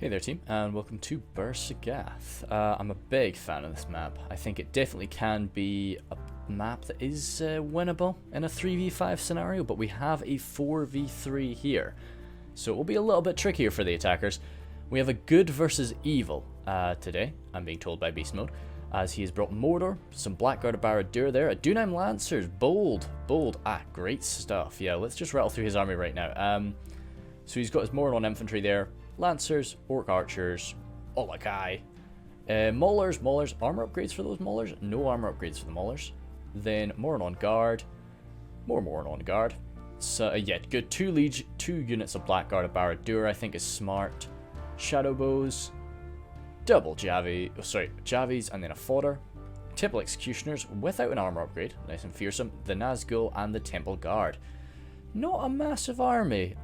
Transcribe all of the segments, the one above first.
Hey there team, and welcome to Bersergath. I'm a big fan of this map. I think it definitely can be a map that is winnable in a 3v5 scenario, but we have a 4v3 here. So it will be a little bit trickier for the attackers. We have a good versus evil today, I'm being told by Beast Mode, as he has brought Mordor, some Blackguard Barad-dûr there, a Dunedain Lancers, bold, great stuff. Yeah, let's just rattle through his army right now. So he's got his Mordor infantry there, Lancers, Orc Archers, Olakai, Maulers, armor upgrades for those Maulers, no armor upgrades for the Maulers. Then Moron Guard, more Moron Guard. So yeah, good, two units of Blackguard Barad-dûr I think is smart. Shadow Bows, double Javies and then a Fodder. Temple Executioners without an armor upgrade, nice and fearsome. The Nazgul and the Temple Guard. Not a massive army.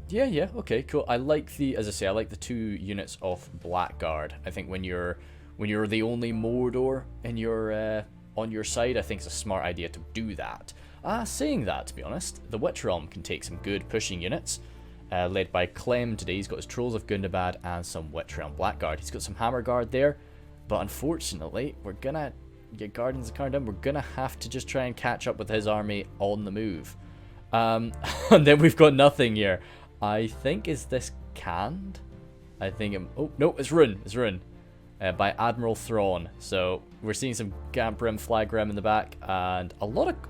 Yeah, okay, cool. I like I like the two units of Blackguard. I think when you're the only Mordor in your on your side, I think it's a smart idea to do that. Saying that, to be honest, the Witch Realm can take some good pushing units, led by Clem today. He's got his Trolls of Gundabad and some Witch Realm Blackguard. He's got some Hammer Guard there, but unfortunately, we're gonna get Guardians of Carndom. We're gonna have to just try and catch up with his army on the move. And then we've got nothing here. I think, is this canned? I think oh no, it's Rhun. It's Rhun. By Admiral Thrawn. So we're seeing some Gamprim, Flagrim in the back, and a lot of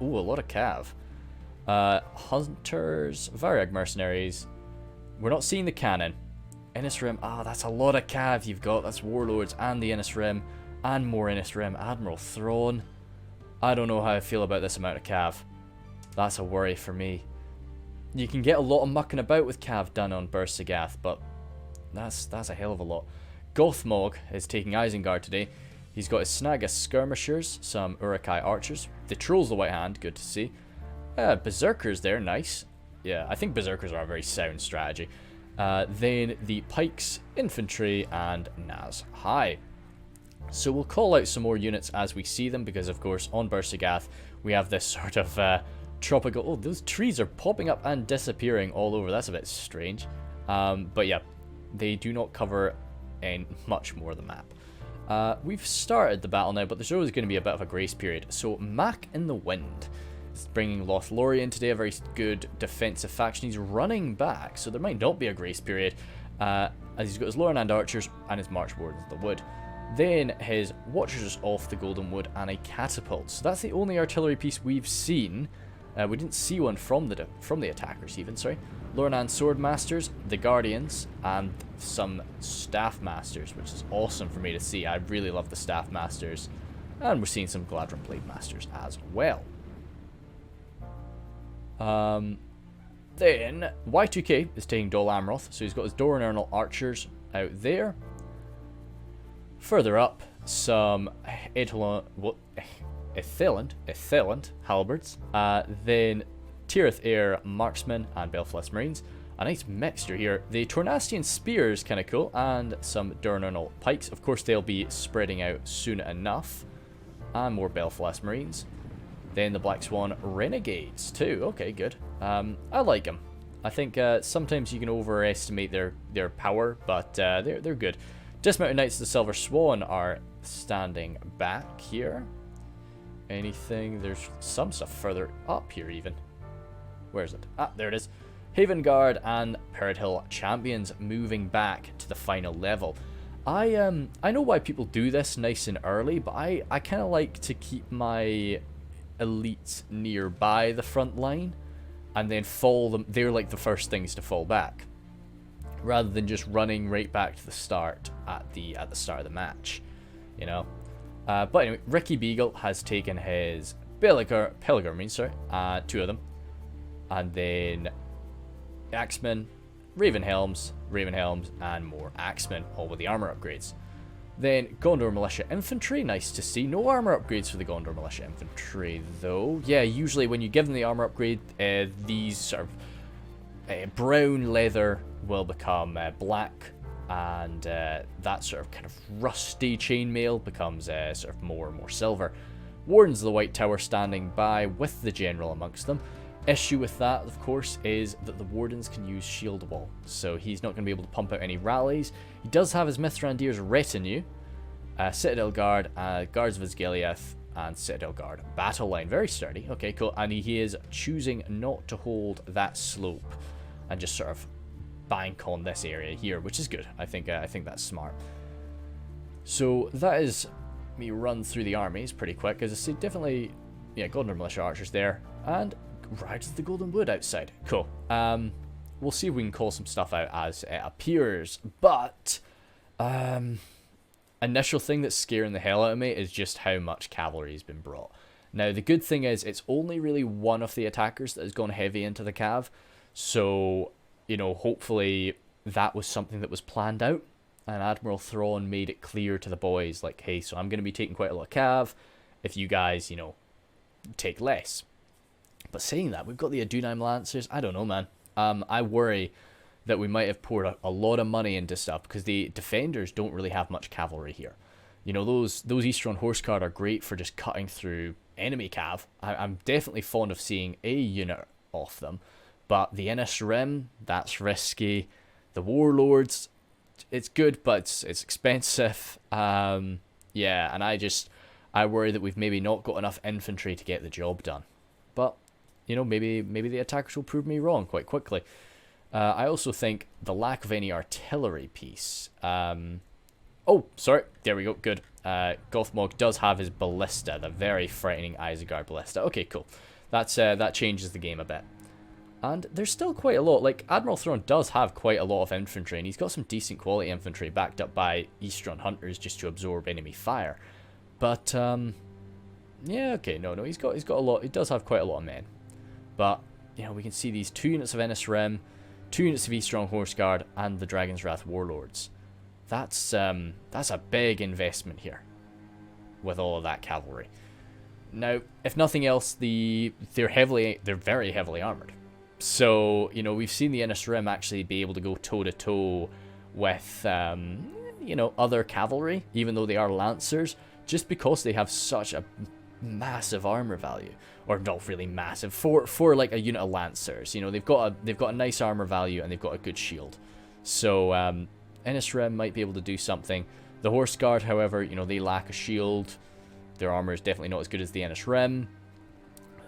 cav. Hunters, Varag mercenaries. We're not seeing the cannon. Innis Rim. That's a lot of cav you've got. That's Warlords and the Innis Rim, and more Innis Rim. Admiral Thrawn. I don't know how I feel about this amount of cav. That's a worry for me. You can get a lot of mucking about with cav done on Bersergath, but that's a hell of a lot. Gothmog is taking Isengard today. He's got his Snaga Skirmishers, some Urukai Archers. The Trolls the White Hand, good to see. Berserkers there, nice. Yeah, I think Berserkers are a very sound strategy. Then the Pikes, Infantry, and Naz High. So we'll call out some more units as we see them, because of course on Bersergath we have this sort of tropical. Oh, those trees are popping up and disappearing all over. That's a bit strange. But yeah, they do not cover much more of the map. We've started the battle now, but there's always going to be a bit of a grace period. So Mac in the Wind is bringing Lothlorien today, a very good defensive faction. He's running back, so there might not be a grace period, as he's got his Lorenand Archers and his March Wardens of the Wood. Then his Watchers off the Golden Wood and a Catapult. So that's the only artillery piece we've seen. We didn't see one from the attackers even, sorry. Lorenan Swordmasters, the Guardians, and some Staff Masters, which is awesome for me to see. I really love the Staff Masters. And we're seeing some Gladron Blade Masters as well. Then Y2K is taking Dol Amroth, so he's got his Doranernal Archers out there. Further up, some Ethelant Halberds, then Tirith Air Marksmen and Belfast Marines. A nice mixture here. The Tornastian Spears, kind of cool, and some Durnernal Pikes. Of course, they'll be spreading out soon enough. And more Belfast Marines. Then the Black Swan Renegades too. Okay, good. I like them. I think sometimes you can overestimate their power, but they're good. Dismounted Knights of the Silver Swan are standing back here. Anything? There's some stuff further up here even. Where is it? There it is. Haven Guard and Perid Hill Champions moving back to the final level. I know why people do this nice and early, but I kind of like to keep my elites nearby the front line and then fall them. They're like the first things to fall back, rather than just running right back to the start at the start of the match, you know. But anyway, Ricky Beagle has taken his Pelgar Marines, two of them. And then Axemen, Ravenhelms, and more Axemen, all with the armor upgrades. Then Gondor Militia Infantry, nice to see. No armor upgrades for the Gondor Militia Infantry, though. Yeah, usually when you give them the armor upgrade, these sort of brown leather will become black, and that sort of kind of rusty chainmail becomes sort of more silver. Wardens of the White Tower standing by with the general amongst them. Issue with that, of course, is that the Wardens can use Shield Wall, so he's not going to be able to pump out any rallies. He does have his Mithrandir's retinue, Citadel Guard, Guards of Osgiliath, and Citadel Guard. Battle line, very sturdy. Okay, cool. And he is choosing not to hold that slope and just sort of bank on this area here, which is good. I think that's smart. So that is me run through the armies pretty quick, as I see definitely, yeah, Gondor Militia Archers there, and Riders of the Golden Wood outside. Cool. We'll see if we can call some stuff out as it appears, but initial thing that's scaring the hell out of me is just how much cavalry has been brought. Now, the good thing is it's only really one of the attackers that has gone heavy into the cav, so, you know, hopefully that was something that was planned out, and Admiral Thrawn made it clear to the boys, like, hey, so I'm going to be taking quite a lot of cav, if you guys, you know, take less. But saying that, we've got the Adunheim Lancers. I don't know, man. I worry that we might have poured a lot of money into stuff, because the defenders don't really have much cavalry here. You know, those Eastron Horse Guard are great for just cutting through enemy cav. I'm definitely fond of seeing a unit off them, but the Innis Rim, that's risky. The Warlords, it's good, but it's expensive. Yeah, and I worry that we've maybe not got enough infantry to get the job done. But, you know, maybe the attackers will prove me wrong quite quickly. I also think the lack of any artillery piece. Oh, sorry. There we go. Good. Gothmog does have his ballista, the very frightening Isengard ballista. Okay, cool. That changes the game a bit. And there's still quite a lot. Like, Admiral Thrawn does have quite a lot of infantry, and he's got some decent quality infantry backed up by Eastron Hunters just to absorb enemy fire. But, yeah, okay, no, he's got a lot. He does have quite a lot of men. But, you know, we can see these 2 units of Innis Rim, 2 units of Eastron Horse Guard, and the Dragon's Wrath Warlords. That's a big investment here with all of that cavalry. Now, if nothing else, they're very heavily armored. So, you know, we've seen the Innis Rim actually be able to go toe-to-toe with, you know, other cavalry, even though they are Lancers, just because they have such a massive armor value. Or not really massive, for like a unit of Lancers. You know, they've got a nice armor value, and they've got a good shield. So, Innis Rim might be able to do something. The Horse Guard, however, you know, they lack a shield. Their armor is definitely not as good as the Innis Rim.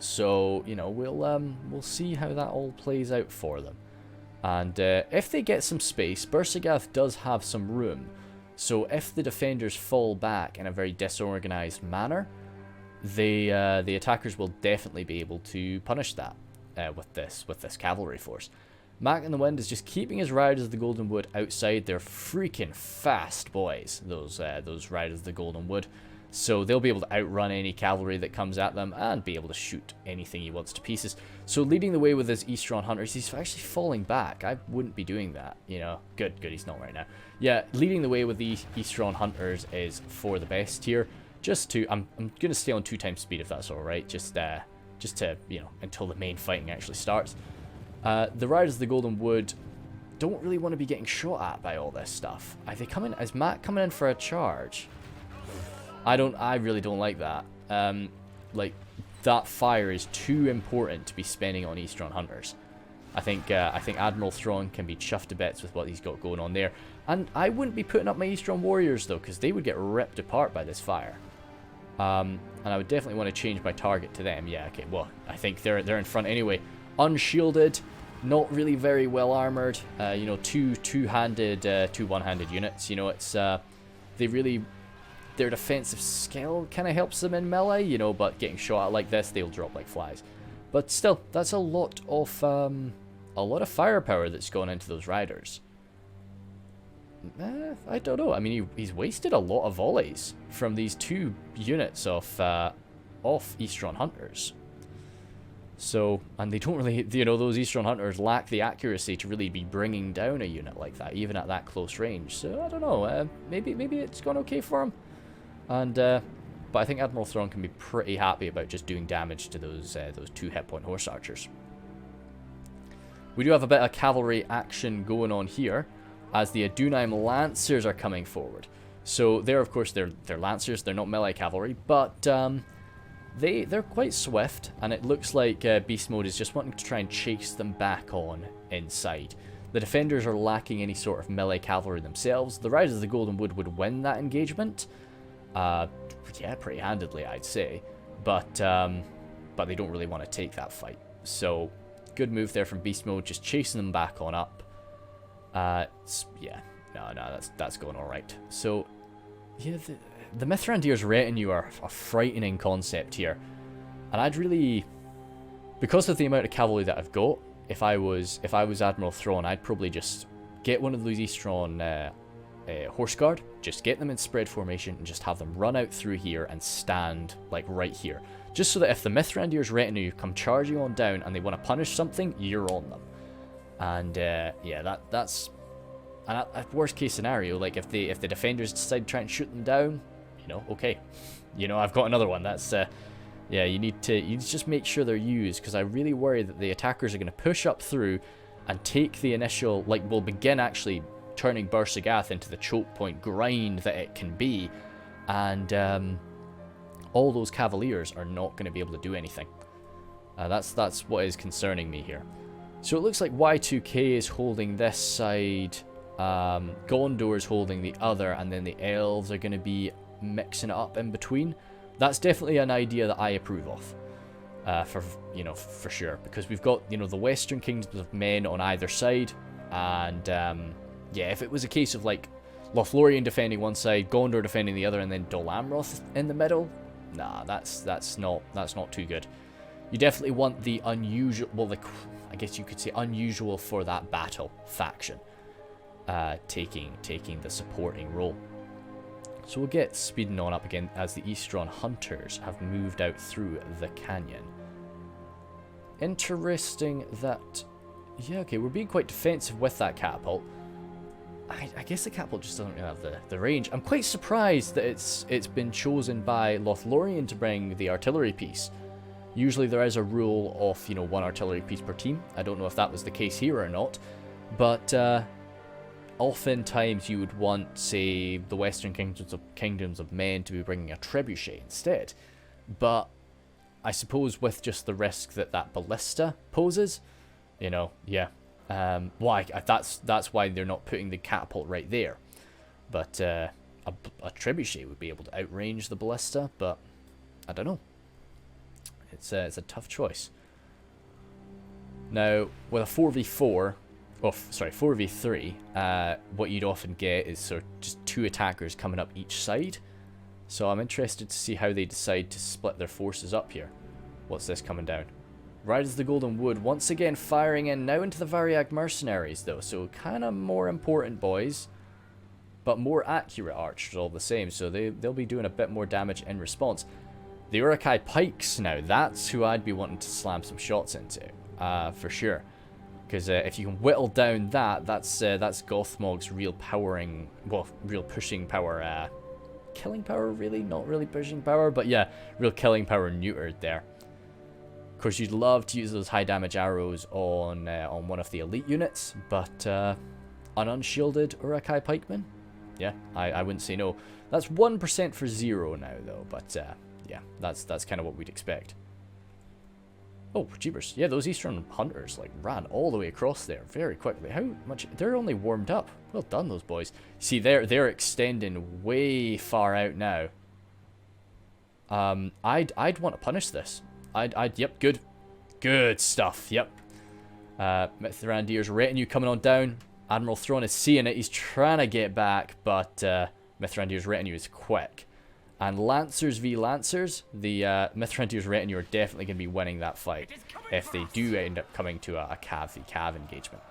So, you know, we'll see how that all plays out for them. And if they get some space, Bersigath does have some room. So if the defenders fall back in a very disorganized manner, the attackers will definitely be able to punish that with this cavalry force. Mac in the Wind is just keeping his Riders of the Golden Wood outside. They're freaking fast boys, those Riders of the Golden Wood. So they'll be able to outrun any cavalry that comes at them and be able to shoot anything he wants to pieces. So leading the way with his Eastron Hunters, he's actually falling back. I wouldn't be doing that, you know. Good, he's not right now. Yeah, leading the way with the Eastron Hunters is for the best here. Just to, I'm going to stay on 2 times speed if that's alright. Just to, you know, until the main fighting actually starts. The Riders of the Golden Wood don't really want to be getting shot at by all this stuff. Is Matt coming in for a charge? I really don't like that. Like, that fire is too important to be spending on Eastron Hunters. I think Admiral Thrawn can be chuffed to bits with what he's got going on there. And I wouldn't be putting up my Eastron Warriors, though, because they would get ripped apart by this fire. And I would definitely want to change my target to them. Yeah, okay, well, I think they're in front anyway. Unshielded, not really very well armored. You know, two one-handed units. You know, it's their defensive skill kind of helps them in melee, you know, but getting shot at like this, they'll drop like flies. But still, that's a lot of firepower that's gone into those riders. I don't know. I mean, he's wasted a lot of volleys from these 2 units of Eastron Hunters. So, and they don't really, you know, those Eastron Hunters lack the accuracy to really be bringing down a unit like that, even at that close range. So, I don't know. Maybe it's gone okay for him. And, but I think Admiral Thrawn can be pretty happy about just doing damage to those 2 hit point horse archers. We do have a bit of cavalry action going on here, as the Adunheim Lancers are coming forward. So they're, of course, they're Lancers, they're not melee cavalry, but they're quite swift, and it looks like Beast Mode is just wanting to try and chase them back on inside. The defenders are lacking any sort of melee cavalry themselves. The Riders of the Golden Wood would win that engagement. Yeah, pretty handedly, I'd say. But they don't really want to take that fight. So, good move there from Beast Mode, just chasing them back on up. Yeah, no, that's going alright. So, yeah, the Mithrandir's retinue are a frightening concept here. And I'd really, because of the amount of cavalry that I've got, if I was Admiral Thrawn, I'd probably just get one of those Eastron Horse Guard, just get them in spread formation and just have them run out through here and stand like right here. Just so that if the Mithrandir's retinue come charging on down and they want to punish something, you're on them. And yeah, that's at worst case scenario, like if the defenders decide to try and shoot them down, you know, okay, you know, I've got another one. That's yeah, you need to just make sure they're used, because I really worry that the attackers are going to push up through and take the initial, like, will begin actually turning Bersigath into the choke point grind that it can be, and all those Cavaliers are not going to be able to do anything. That's what is concerning me here. So it looks like Y2K is holding this side, Gondor is holding the other, and then the Elves are going to be mixing it up in between. That's definitely an idea that I approve of, for sure, because we've got, you know, the Western Kingdoms of Men on either side, and yeah, if it was a case of like Lothlorien defending one side, Gondor defending the other, and then Dol Amroth in the middle, nah, that's not too good. You definitely want the unusual, well, I guess you could say unusual for that battle faction, taking the supporting role. So we'll get speeding on up again as the Eastron Hunters have moved out through the canyon. Interesting that, yeah, okay, we're being quite defensive with that catapult. I guess the catapult just doesn't really have the range. I'm quite surprised that it's been chosen by Lothlorien to bring the artillery piece. Usually there is a rule of, you know, one artillery piece per team. I don't know if that was the case here or not, but oftentimes you would want, say, the Western Kingdoms of Men to be bringing a trebuchet instead. But I suppose with just the risk that ballista poses, you know, yeah. Why? That's why they're not putting the catapult right there. But a trebuchet would be able to outrange the ballista, but I don't know. It's a tough choice. Now, with a 4v4, oh, sorry, 4v3, what you'd often get is sort of just two attackers coming up each side. So I'm interested to see how they decide to split their forces up here. What's this coming down? Riders of the Golden Wood once again firing in now into the Variag mercenaries though, so kind of more important boys, but more accurate archers all the same, so they'll be doing a bit more damage in response. The Uruk-hai pikes now, that's who I'd be wanting to slam some shots into, for sure. Because if you can whittle down that's Gothmog's real powering, well, real pushing power, killing power really, not really pushing power, but yeah, real killing power neutered there. Of course, you'd love to use those high damage arrows on one of the elite units, but an unshielded Uruk-hai pikeman, yeah, I wouldn't say no. That's 1% for 0 now though, but yeah, that's kind of what we'd expect. Oh, jeebers. Yeah, those Eastern Hunters, like, ran all the way across there very quickly. How much? They're only warmed up. Well done, those boys. See, they're extending way far out now. I'd want to punish this. Yep, good stuff, yep. Mithrandir's retinue coming on down. Admiral Thrawn is seeing it. He's trying to get back, but Mithrandir's retinue is quick. And Lancers v Lancers, the Mithrandir's retinue are definitely going to be winning that fight if they do end up coming to a Cav v Cav engagement.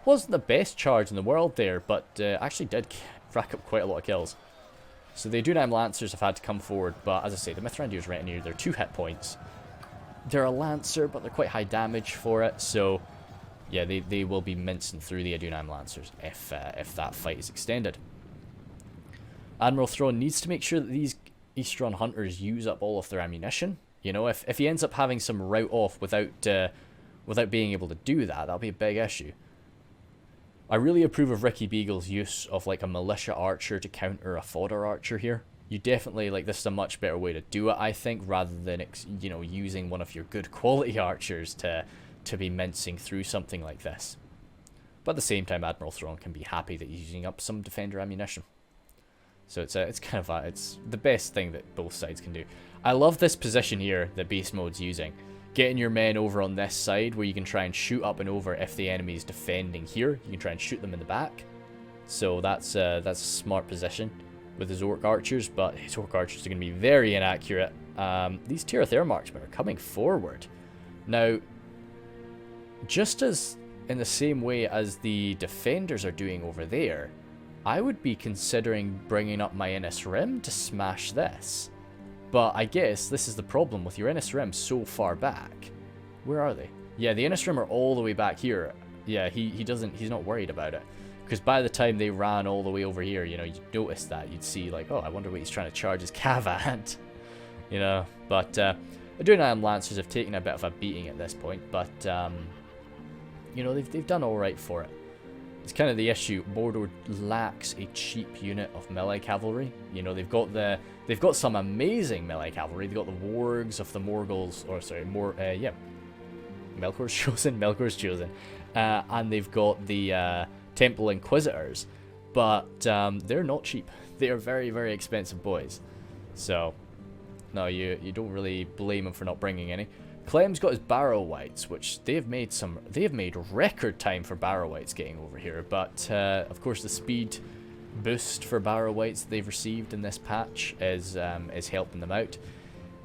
Wasn't the best charge in the world there, but actually did rack up quite a lot of kills. So the Dunam Lancers have had to come forward, but as I say, the Mithrandir's retinue, they're 2 hit points. They're a Lancer, but they're quite high damage for it, so yeah, they will be mincing through the Adunam Lancers if that fight is extended. Admiral Thrawn needs to make sure that these Eastron Hunters use up all of their ammunition. You know, if he ends up having some route off without being able to do that, that'll be a big issue. I really approve of Ricky Beagle's use of like a militia archer to counter a fodder archer here. you definitely, like, this is a much better way to do it, I think, rather than, you know, using one of your good quality archers to be mincing through something like this. But at the same time, Admiral Thrawn can be happy that he's using up some defender ammunition. So it's kind of it's the best thing that both sides can do. I love this position here that Beast Mode's using. Getting your men over on this side where you can try and shoot up and over if the enemy is defending here. You can try and shoot them in the back. So that's a smart position with his Orc Archers, but his Orc Archers are going to be very inaccurate. These Tirith Marksmen are coming forward. Now, just as in the same way as the defenders are doing over there, I would be considering bringing up my Innis Rim to smash this. But I guess this is the problem with your Innis Rim so far back. Where are they? Yeah, the Innis Rim are all the way back here. Yeah, he's not worried about it. Because by the time they ran all the way over here, you know, you'd notice that. You'd see, like, oh, I wonder what he's trying to charge his cav at. You know, but Adrenalium Lancers have taken a bit of a beating at this point, but you know, they've done all right for it. It's kind of the issue. Mordor lacks a cheap unit of melee cavalry. You know, they've got some amazing melee cavalry. They've got the wargs of the Morgul's, or sorry, Melkor's Chosen, and they've got the Temple Inquisitors, but they're not cheap. They are very, very expensive boys. So, no, you don't really blame him for not bringing any. Clem's got his Barrow Wights, which they have made record time for Barrow Wights getting over here. But of course, the speed boost for Barrow Wights they've received in this patch is helping them out.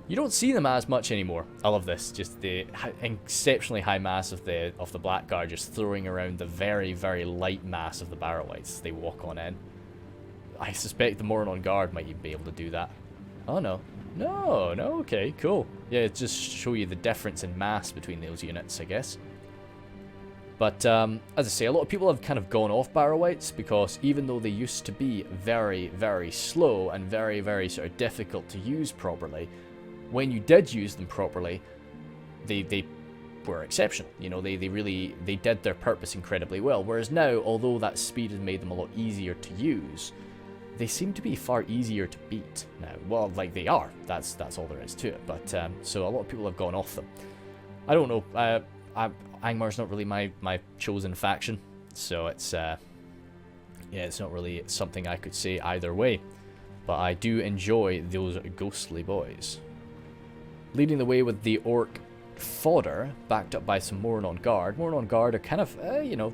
You don't see them as much anymore. I love this, just the exceptionally high mass of the Blackguard just throwing around the very, very light mass of the Barrow Wights as they walk on in. I suspect the Moron Guard might even be able to do that. Oh no. No, okay, cool. Yeah, it just show you the difference in mass between those units, I guess. But, as I say, a lot of people have kind of gone off Barrow Wights because even though they used to be very, very slow and very, very sort of difficult to use properly, when you did use them properly, they were exceptional. You know, they did their purpose incredibly well. Whereas now, although that speed has made them a lot easier to use, they seem to be far easier to beat now. Well, like they are. That's all there is to it. But so a lot of people have gone off them. I don't know. Angmar's not really my chosen faction, so it's yeah, it's not really something I could say either way. But I do enjoy those ghostly boys. Leading the way with the Orc Fodder, backed up by some Moron Guard. Moron Guard are kind of you know,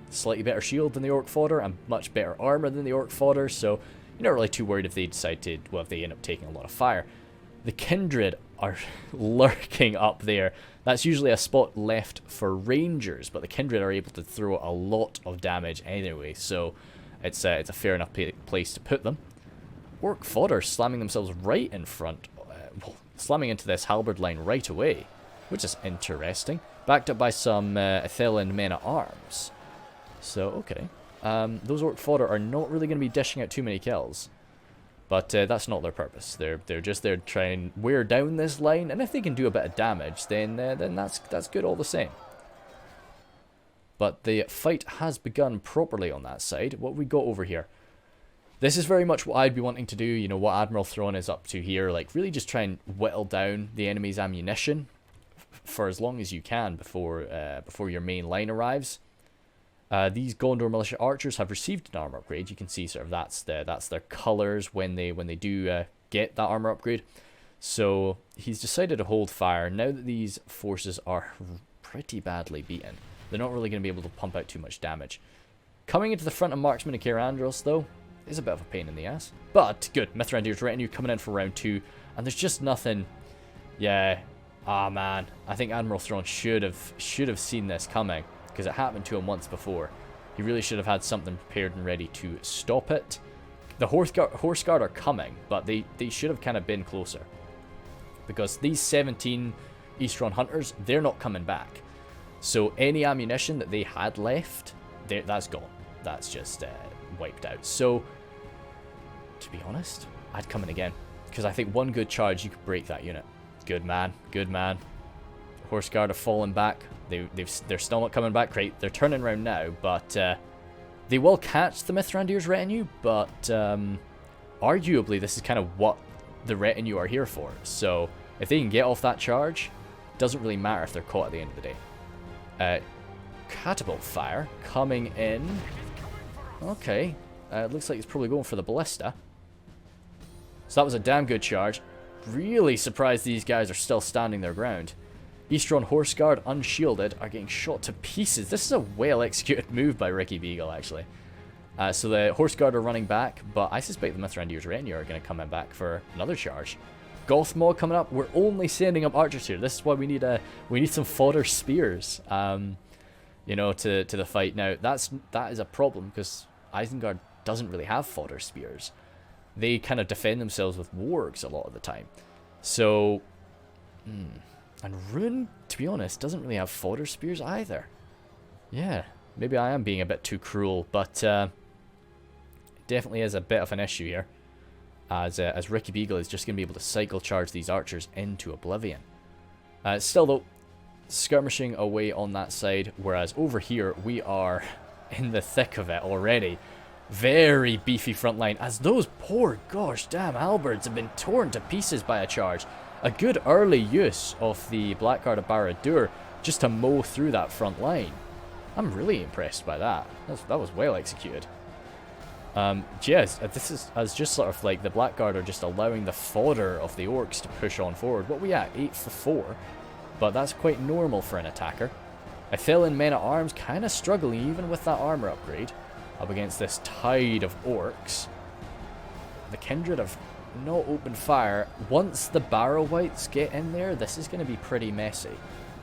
slightly better shield than the Orc Fodder and much better armor than the Orc Fodder, so you're not really too worried if they decide to, well, if they end up taking a lot of fire. The Kindred are lurking up there. That's usually a spot left for Rangers, but the Kindred are able to throw a lot of damage anyway, so it's a fair enough place to put them. Orc Fodder slamming themselves right in front, well, slamming into this halberd line right away, which is interesting. Backed up by some Ithilien Men at Arms. So, okay. Those Orc Fodder are not really going to be dishing out too many kills. But that's not their purpose. They're just there to try and wear down this line. And if they can do a bit of damage, then that's good all the same. But the fight has begun properly on that side. What have we got over here? This is very much what I'd be wanting to do. You know, what Admiral Thrawn is up to here. Like, really just try and whittle down the enemy's ammunition for as long as you can before your main line arrives. These Gondor Militia Archers have received an armor upgrade. You can see sort of that's their colors when they do get that armor upgrade. So he's decided to hold fire now that these forces are pretty badly beaten. They're not really going to be able to pump out too much damage. Coming into the front of Marksman and Cairandros, though, is a bit of a pain in the ass. But good, Mithrandir's retinue coming in for round 2, and there's just nothing. Yeah, ah man, I think Admiral Thrawn should have seen this coming, because it happened to him once before. He really should have had something prepared and ready to stop it. The Horse Guard are coming, but they should have kind of been closer, because these 17 Eastron Hunters, they're not coming back. So any ammunition that they had left, that's gone. That's just wiped out. So, to be honest, I'd come in again, because I think one good charge, you could break that unit. Good man, good man. Horse Guard have fallen back. They're still not coming back. Great, they're turning around now, but they will catch the Mithrandir's retinue, but arguably this is kind of what the retinue are here for. So if they can get off that charge, doesn't really matter if they're caught at the end of the day. Catapult fire coming in. Okay, it looks like it's probably going for the ballista. So that was a damn good charge. Really surprised these guys are still standing their ground. Eastern Horse Guard, unshielded, are getting shot to pieces. This is a well-executed move by Ricky Beagle, actually. So the Horse Guard are running back, but I suspect the Mithrandir's retinue are going to come in back for another charge. Gothmog coming up. We're only sending up archers here. This is why we need some fodder spears, you know, to the fight. Now that is a problem because Isengard doesn't really have fodder spears. They kind of defend themselves with wargs a lot of the time. So, and Rhun, to be honest, doesn't really have fodder spears either. Yeah, maybe I am being a bit too cruel, but definitely is a bit of an issue here. As Ricky Beagle is just going to be able to cycle charge these archers into oblivion. Still though, skirmishing away on that side, whereas over here we are in the thick of it already. Very beefy front line, as those poor gosh damn halberds have been torn to pieces by a charge. A good early use of the Blackguard of Barad-dûr just to mow through that front line. I'm really impressed by that. That was well executed. Yes, this is as just sort of like the Blackguard are just allowing the fodder of the orcs to push on forward. What we at? 8 for 4. But that's quite normal for an attacker. Ithilien men-at-arms kind of struggling even with that armor upgrade up against this tide of orcs. The Kindred have not opened fire. Once the Barrow-wights get in there, this is going to be pretty messy.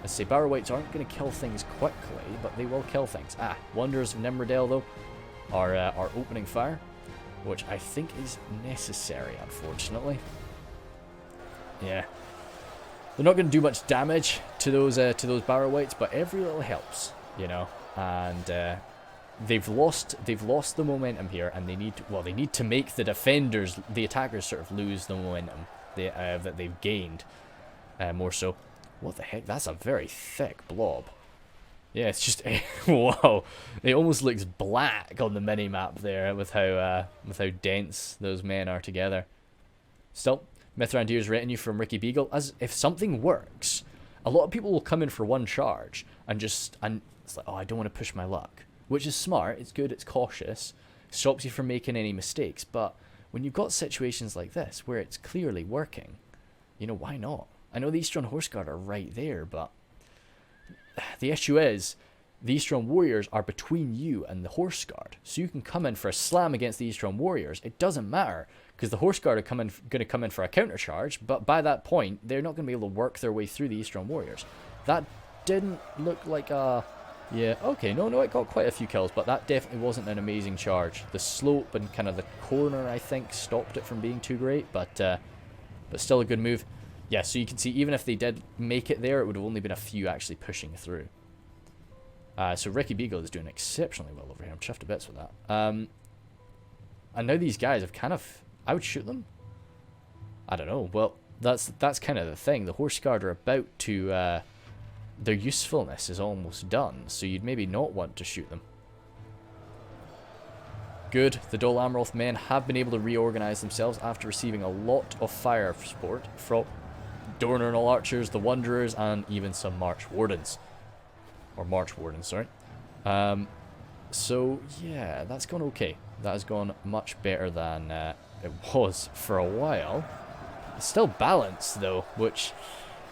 I say Barrow-wights aren't going to kill things quickly, but they will kill things. Wanderers of Nimrodale though are opening fire, which I think is necessary, unfortunately. Yeah, they're not going to do much damage to those Barrow-wights, but every little helps, you know. And they've lost the momentum here, and they need to make the defenders, the attackers, sort of lose the momentum that they've gained. More so. What the heck? That's a very thick blob. Yeah, it's just whoa. It almost looks black on the mini map there with how dense those men are together. Still, Mithrandir's retinue from Ricky Beagle. As if something works, a lot of people will come in for one charge and it's like, oh, I don't want to push my luck, which is smart. It's good. It's cautious. Stops you from making any mistakes. But when you've got situations like this where it's clearly working, you know, why not? I know the Eastern Horse Guard are right there, but the issue is the Eastern Warriors are between you and the Horse Guard. So you can come in for a slam against the Eastern Warriors. It doesn't matter because the Horse Guard are going to come in for a counter charge, but by that point, they're not going to be able to work their way through the Eastern Warriors. That didn't look like a... Yeah, okay, no, it got quite a few kills, but that definitely wasn't an amazing charge. The slope and kind of the corner, I think, stopped it from being too great, but still a good move. Yeah, so you can see, even if they did make it there, it would have only been a few actually pushing through. So Ricky Beagle is doing exceptionally well over here. I'm chuffed to bits with that. And now these guys have kind of... I would shoot them? I don't know. Well, that's kind of the thing. The Horse Guard are about to... their usefulness is almost done, so you'd maybe not want to shoot them. Good. The Dol Amroth men have been able to reorganize themselves after receiving a lot of fire support from Dornernal archers, the Wanderers, and even some March Wardens. Or March Wardens, sorry. So, yeah, that's gone okay. That has gone much better than it was for a while. It's still balanced, though, which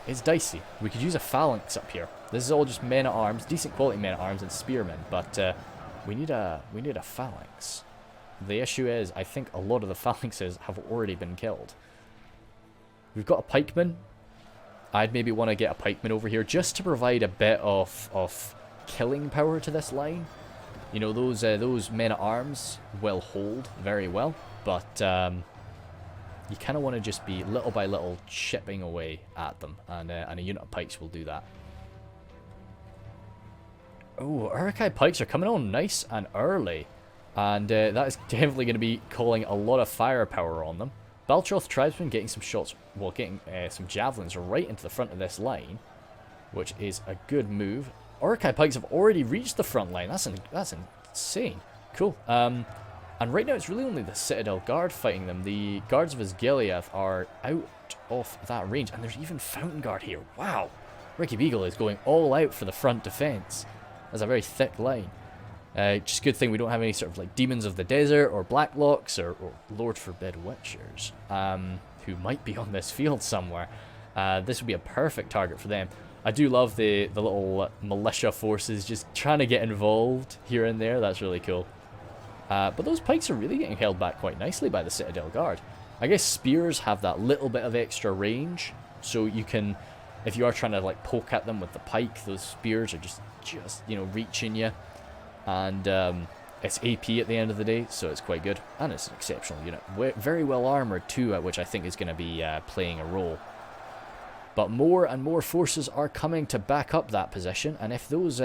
is dicey. We could use a phalanx up here. This is all just men-at-arms, decent quality men-at-arms and spearmen, but we need a phalanx. The issue is, I think a lot of the phalanxes have already been killed. We've got a pikeman. I'd maybe want to get a pikeman over here just to provide a bit of killing power to this line. You know, those men-at-arms will hold very well, but you kind of want to just be little by little chipping away at them, and a unit of pikes will do that. Oh, Uruk-hai pikes are coming on nice and early, and that is definitely going to be calling a lot of firepower on them. Baltroth tribesmen getting some shots, well, getting some javelins right into the front of this line, which is a good move. Uruk-hai pikes have already reached the front line. That's insane. Cool. And right now it's really only the Citadel Guard fighting them. The Guards of Osgiliath are out of that range. And there's even Fountain Guard here. Wow. Ricky Beagle is going all out for the front defense. That's a very thick line. Just a good thing we don't have any sort of like Demons of the Desert or Blacklocks or Lord Forbid Witchers, who might be on this field somewhere. This would be a perfect target for them. I do love the little militia forces just trying to get involved here and there. That's really cool. But those pikes are really getting held back quite nicely by the Citadel Guard. I guess spears have that little bit of extra range, so you can, if you are trying to like poke at them with the pike, those spears are just you know, reaching you. And it's AP at the end of the day, so it's quite good. And it's an exceptional unit. Very well armoured too, which I think is going to be playing a role. But more and more forces are coming to back up that position, and if those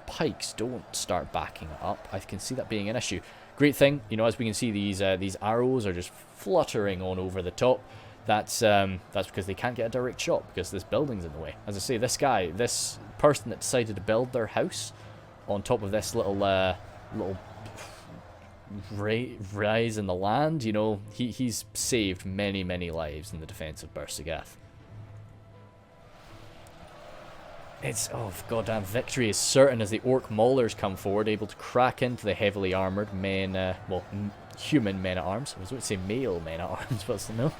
pikes don't start backing it up, I can see that being an issue. Great thing, you know, as we can see, these arrows are just fluttering on over the top. That's because they can't get a direct shot because this building's in the way. As I say, this person that decided to build their house on top of this little rise in the land, you know, he's saved many lives in the defense of Bersigath. It's, oh goddamn, victory is certain as the Orc Maulers come forward, able to crack into the heavily armoured human men-at-arms. I was going to say male men-at-arms, but no.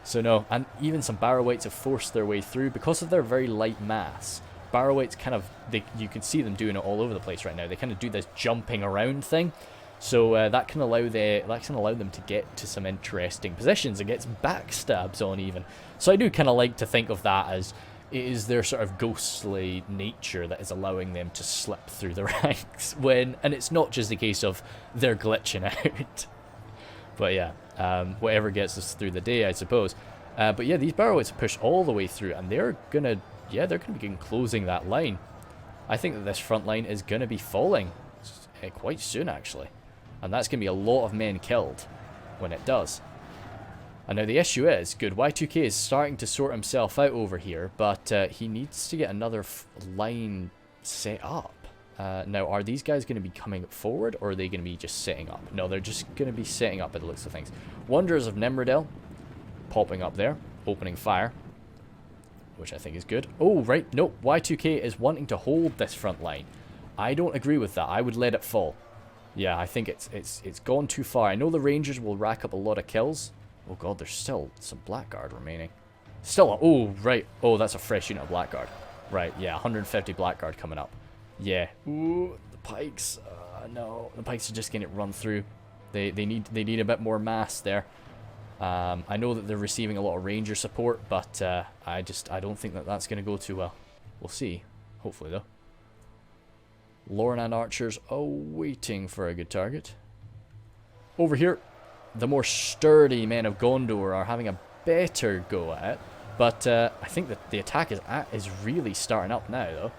So no, and even some Barrow-wights have forced their way through because of their very light mass. Barrow-wights kind of, you can see them doing it all over the place right now. They kind of do this jumping around thing, so that can allow them to get to some interesting positions and gets backstabs on even. So I do kind of like to think of that as it is their sort of ghostly nature that is allowing them to slip through the ranks and it's not just a case of they're glitching out. But yeah, whatever gets us through the day, I suppose. But yeah, these Barrow-wights push all the way through, and they're gonna begin closing that line. I think that this front line is gonna be falling quite soon, actually, and that's gonna be a lot of men killed when it does. And now the issue is, good, Y2K is starting to sort himself out over here, but he needs to get another line set up. Now, are these guys going to be coming forward, or are they going to be just setting up? No, they're just going to be setting up by the looks of things. Wanderers of Nimrodel popping up there, opening fire, which I think is good. Oh, right, no, Y2K is wanting to hold this front line. I don't agree with that. I would let it fall. Yeah, I think it's gone too far. I know the Rangers will rack up a lot of kills. Oh god, there's still some Blackguard remaining. Oh, right. Oh, that's a fresh unit of Blackguard. Right, yeah, 150 Blackguard coming up. Yeah. Ooh, the pikes. No, the pikes are just getting it run through. They need a bit more mass there. I know that they're receiving a lot of Ranger support, but I don't think that that's going to go too well. We'll see. Hopefully, though. Lothlorien archers are waiting for a good target. Over here, the more sturdy men of Gondor are having a better go at it, but I think that the attack is really starting up now, though,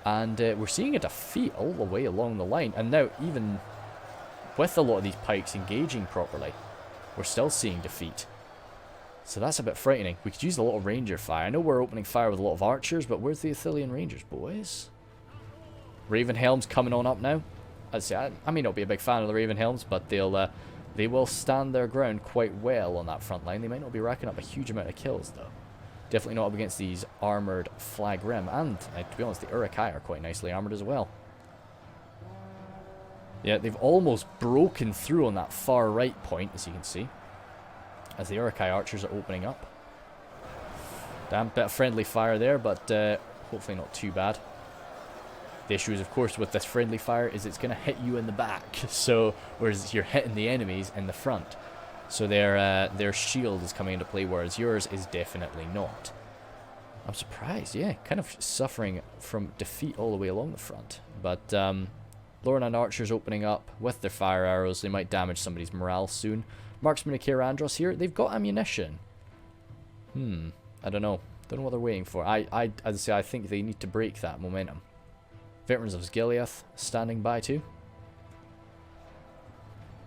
and we're seeing a defeat all the way along the line, and now even with a lot of these pikes engaging properly, we're still seeing defeat. So that's a bit frightening. We could use a lot of Ranger fire. I know we're opening fire with a lot of archers, but where's the Ithilien Rangers, boys? Ravenhelm's coming on up now. I'd say I may not be a big fan of the Ravenhelms, but they will stand their ground quite well on that front line. They might not be racking up a huge amount of kills, though. Definitely not up against these armoured Flag Rim. And, to be honest, the Uruk-hai are quite nicely armoured as well. Yeah, they've almost broken through on that far right point, as you can see, as the Uruk-hai archers are opening up. Damn, bit of friendly fire there, but hopefully not too bad. The issue is, of course, with this friendly fire is it's going to hit you in the back, so whereas you're hitting the enemies in the front. So their shield is coming into play, whereas yours is definitely not. I'm surprised, yeah, kind of suffering from defeat all the way along the front. But Lothlorien archers opening up with their fire arrows. They might damage somebody's morale soon. Marksmen of Caer Andros here, they've got ammunition. I don't know. Don't know what they're waiting for. As I say, I think they need to break that momentum. Veterans of Osgiliath standing by too.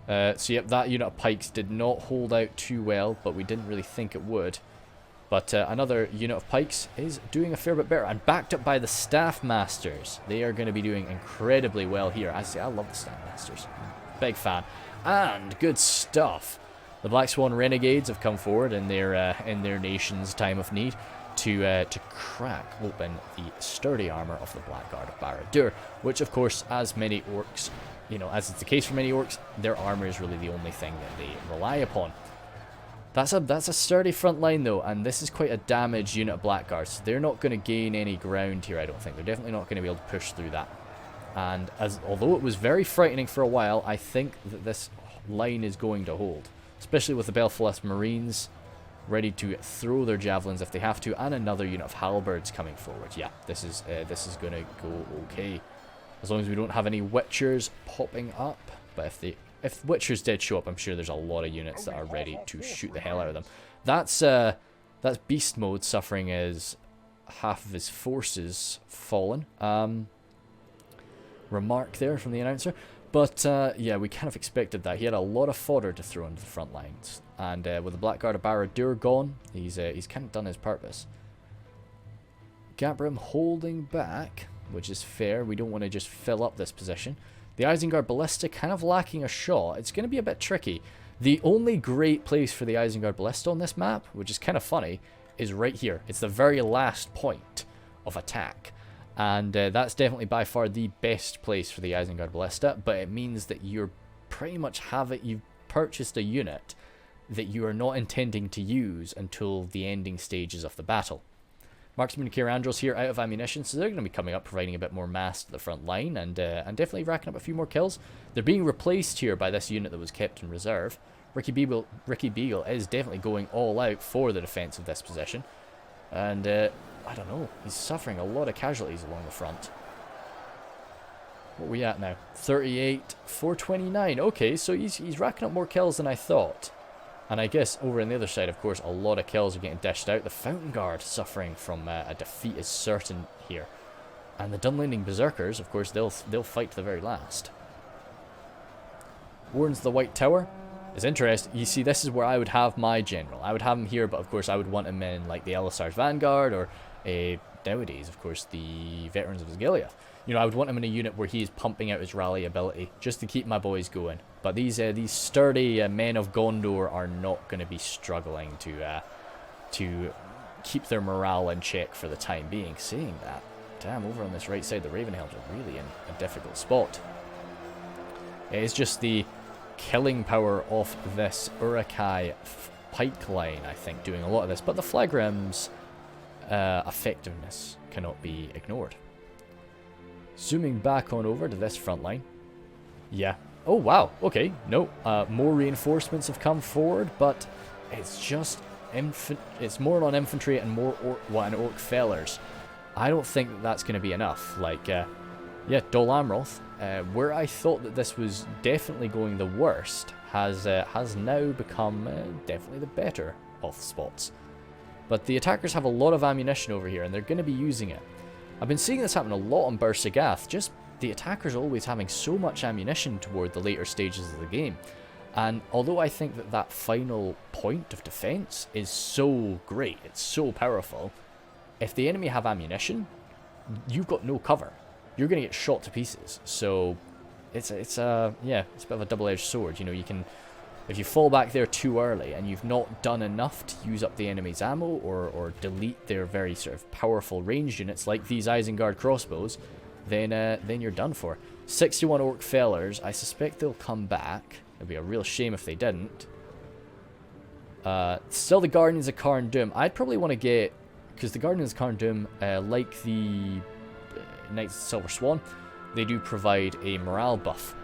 So yep, that unit of pikes did not hold out too well, but we didn't really think it would. But another unit of pikes is doing a fair bit better, and backed up by the Staff Masters. They are going to be doing incredibly well here. I say, I love the Staff Masters. Big fan. and good stuff. The Black Swan Renegades have come forward in their nation's time of need to crack open the sturdy armor of the Blackguard of Barad-dûr, which, of course, as many orcs, as is the case for many orcs, their armor is really the only thing that they rely upon. That's a sturdy front line, though, and this is quite a damaged unit of Blackguards. So they're not going to gain any ground here, I don't think. They're definitely not going to be able to push through that. And although it was very frightening for a while, I think that this line is going to hold. Especially with the Belfalis Marines ready to throw their javelins if they have to, and another unit of halberds coming forward. Yeah, this is going to go okay. As long as we don't have any Witchers popping up. But if Witchers did show up, I'm sure there's a lot of units that are ready to shoot the hell out of them. That's Beast Mode suffering as half of his forces fallen. Remark there from the announcer. But, yeah, we kind of expected that. He had a lot of fodder to throw into the front lines. And with the Blackguard of Barad-dûr gone, he's kind of done his purpose. Gabrim holding back, which is fair. We don't want to just fill up this position. The Isengard Ballista kind of lacking a shot. It's going to be a bit tricky. The only great place for the Isengard Ballista on this map, which is kind of funny, is right here. It's the very last point of attack. And that's definitely by far the best place for the Isengard Ballista, but it means that you're pretty much you've purchased a unit that you are not intending to use until the ending stages of the battle. Marksman and Kirandros here out of ammunition, so they're going to be coming up, providing a bit more mass to the front line, and definitely racking up a few more kills. They're being replaced here by this unit that was kept in reserve. Ricky Beagle is definitely going all out for the defense of this position, and I don't know, he's suffering a lot of casualties along the front. What are we at now? 38, 429. Okay, so he's racking up more kills than I thought. And I guess over on the other side, of course, a lot of kills are getting dished out. The Fountain Guard suffering from a defeat is certain here. And the Dunlending Berserkers, of course, they'll fight to the very last. Warden's the White Tower is interesting. You see, this is where I would have my general. I would have him here, but of course I would want him in like the Elisar's Vanguard, or nowadays, of course, the Veterans of Osgiliath. I would want him in a unit where he is pumping out his rally ability, just to keep my boys going. But these sturdy men of Gondor are not going to be struggling to keep their morale in check for the time being. Saying that, damn, over on this right side, the Ravenhelms are really in a difficult spot. It is just the killing power of this Uruk-hai pike line, I think, doing a lot of this. But the Flagrim's effectiveness cannot be ignored. Zooming back on over to this front line. Yeah. Oh, wow. Okay. No. More reinforcements have come forward, but it's just it's more on infantry and more orc fellers. I don't think that's going to be enough. Like, yeah, Dol Amroth, where I thought that this was definitely going the worst, has now become definitely the better of spots. But the attackers have a lot of ammunition over here, and they're going to be using it. I've been seeing this happen a lot on Bersergath, just the attackers always having so much ammunition toward the later stages of the game. And although I think that final point of defense is so great, it's so powerful, if the enemy have ammunition, you've got no cover. You're going to get shot to pieces. So it's a bit of a double-edged sword. You can, if you fall back there too early and you've not done enough to use up the enemy's ammo or delete their very sort of powerful ranged units like these Isengard crossbows, then you're done for. 61 orc fellers. I suspect they'll come back. It'd be a real shame if they didn't. Still the Guardians of Carn Dûm. I'd probably want to get, because the Guardians of Carn Dûm, like the Knights of the Silver Swan, they do provide a morale buff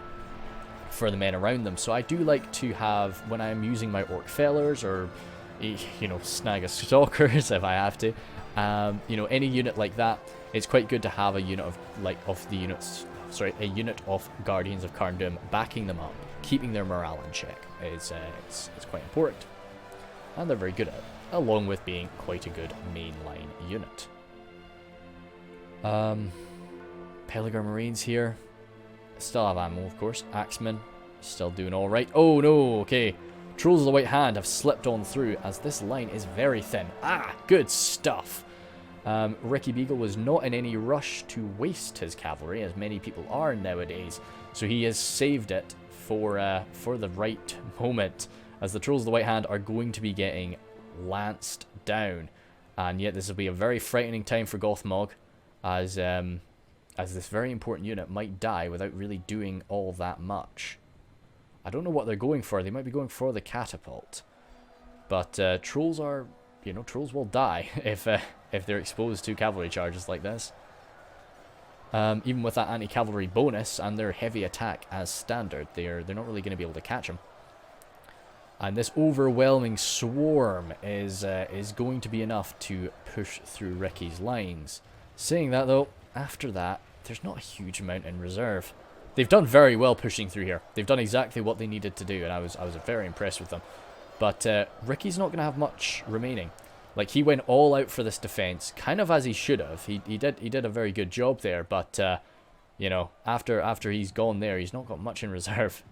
for the men around them. So I do like to have, when I'm using my orc fellers or snag a stalkers if I have to, any unit like that, it's quite good to have a unit of a unit of Guardians of Carn Dûm backing them up, keeping their morale in check. It's quite important, and they're very good at it, along with being quite a good mainline unit. Pelargir Marines here. Still have ammo, of course. Axemen, still doing alright. Oh no, okay. Trolls of the White Hand have slipped on through as this line is very thin. Good stuff. Ricky Beagle was not in any rush to waste his cavalry, as many people are nowadays. So he has saved it for the right moment, as the Trolls of the White Hand are going to be getting lanced down. And yet this will be a very frightening time for Gothmog, as this very important unit might die without really doing all that much. I don't know what they're going for. They might be going for the catapult. But trolls are, trolls will die if they're exposed to cavalry charges like this. Even with that anti-cavalry bonus and their heavy attack as standard, they're not really going to be able to catch them. And this overwhelming swarm is going to be enough to push through Ricky's lines. Saying that though, after that, there's not a huge amount in reserve. They've done very well pushing through here. They've done exactly what they needed to do, and I was very impressed with them. But Ricky's not going to have much remaining. Like, he went all out for this defense, kind of as he should have. He did a very good job there, but after he's gone there, he's not got much in reserve.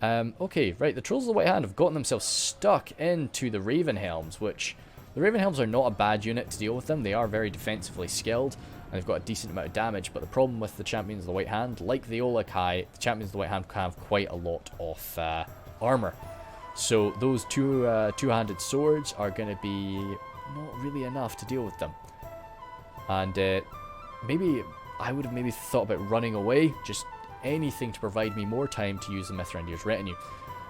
Okay, right, the Trolls of the White Hand have gotten themselves stuck into the Ravenhelms, which the Ravenhelms are not a bad unit to deal with them. They are very defensively skilled, and they've got a decent amount of damage, but the problem with the Champions of the White Hand, like the Olokai, the Champions of the White Hand have quite a lot of armor. So those two-handed swords are going to be not really enough to deal with them. And maybe I would have maybe thought about running away, just anything to provide me more time to use the Mithrandir's retinue.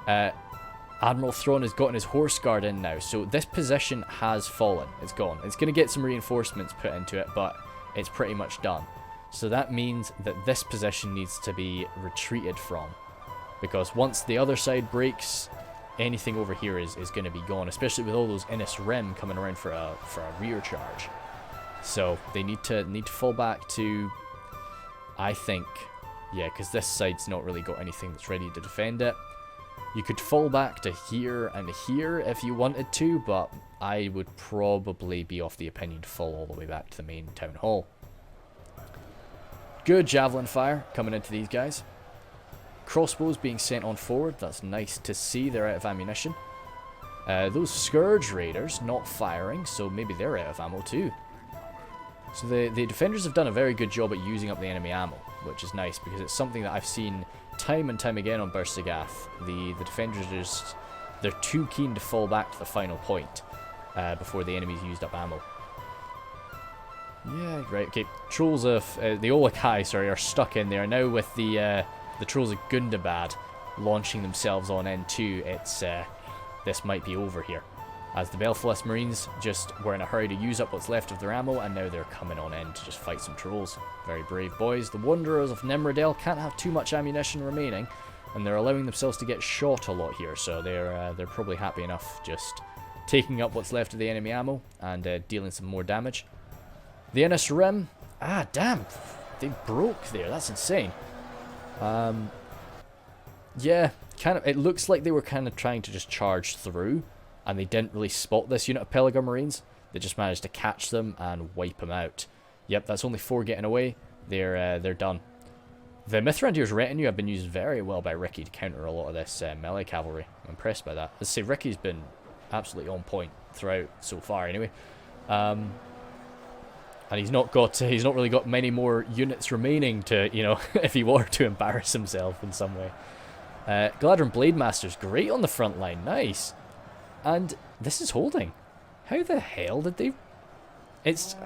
Admiral Thrawn has gotten his horse guard in now, so this position has fallen. It's gone. It's going to get some reinforcements put into it, but it's pretty much done. So that means that this position needs to be retreated from, because once the other side breaks, anything over here is going to be gone, especially with all those Innis Rim coming around for a rear charge. So they need to fall back to, I think, yeah, because this side's not really got anything that's ready to defend it. You could fall back to here and here if you wanted to, but I would probably be of the opinion to fall all the way back to the main town hall. Good javelin fire coming into these guys. Crossbows being sent on forward. That's nice to see. They're out of ammunition. Those Scourge Raiders not firing, so maybe they're out of ammo too. So the defenders have done a very good job at using up the enemy ammo, which is nice, because it's something that I've seen time and time again on Bersigath. The defenders they're too keen to fall back to the final point before the enemy's used up ammo. Yeah, right. Okay, Trolls of the Olokai, sorry, are stuck in there now with the Trolls of Gundabad launching themselves on N2. It's this might be over here, as the Belfast Marines just were in a hurry to use up what's left of their ammo, and now they're coming on in to just fight some Trolls. Very brave boys. The Wanderers of Nimrodale can't have too much ammunition remaining, and they're allowing themselves to get shot a lot here, so they're probably happy enough just taking up what's left of the enemy ammo and dealing some more damage. The Innis Rim, damn, they broke there. That's insane. Yeah, kind of. It looks like they were kind of trying to just charge through, and they didn't really spot this unit of Peligor Marines. They just managed to catch them and wipe them out. Yep, that's only 4 getting away. They're done. The Mithrandir's retinue have been used very well by Ricky to counter a lot of this melee cavalry. I'm impressed by that. Let's say Ricky's been absolutely on point throughout so far, anyway. And he's not really got many more units remaining to, if he were to embarrass himself in some way. Galadrin Blademaster's great on the front line, nice. And this is holding. How the hell did they... It's,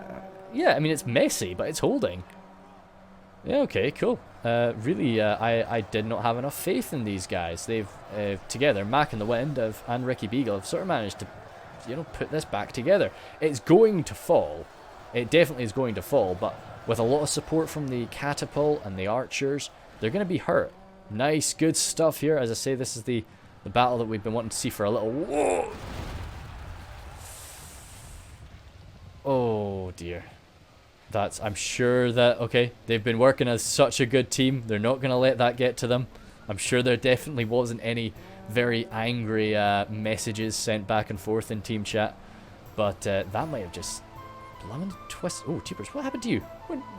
yeah, I mean, it's messy, but it's holding. Yeah, okay, cool. Really, I did not have enough faith in these guys. They've, together, Mac in the Wind and Ricky Beagle have sort of managed to, put this back together. It's going to fall. It definitely is going to fall, but with a lot of support from the catapult and the archers, they're going to be hurt. Nice, good stuff here. As I say, this is the battle that we've been wanting to see for a little... Whoa! Oh, dear. I'm sure that, okay, they've been working as such a good team. They're not going to let that get to them. I'm sure there definitely wasn't any very angry messages sent back and forth in team chat. But that might have just... twist. Oh, Teepers, what happened to you?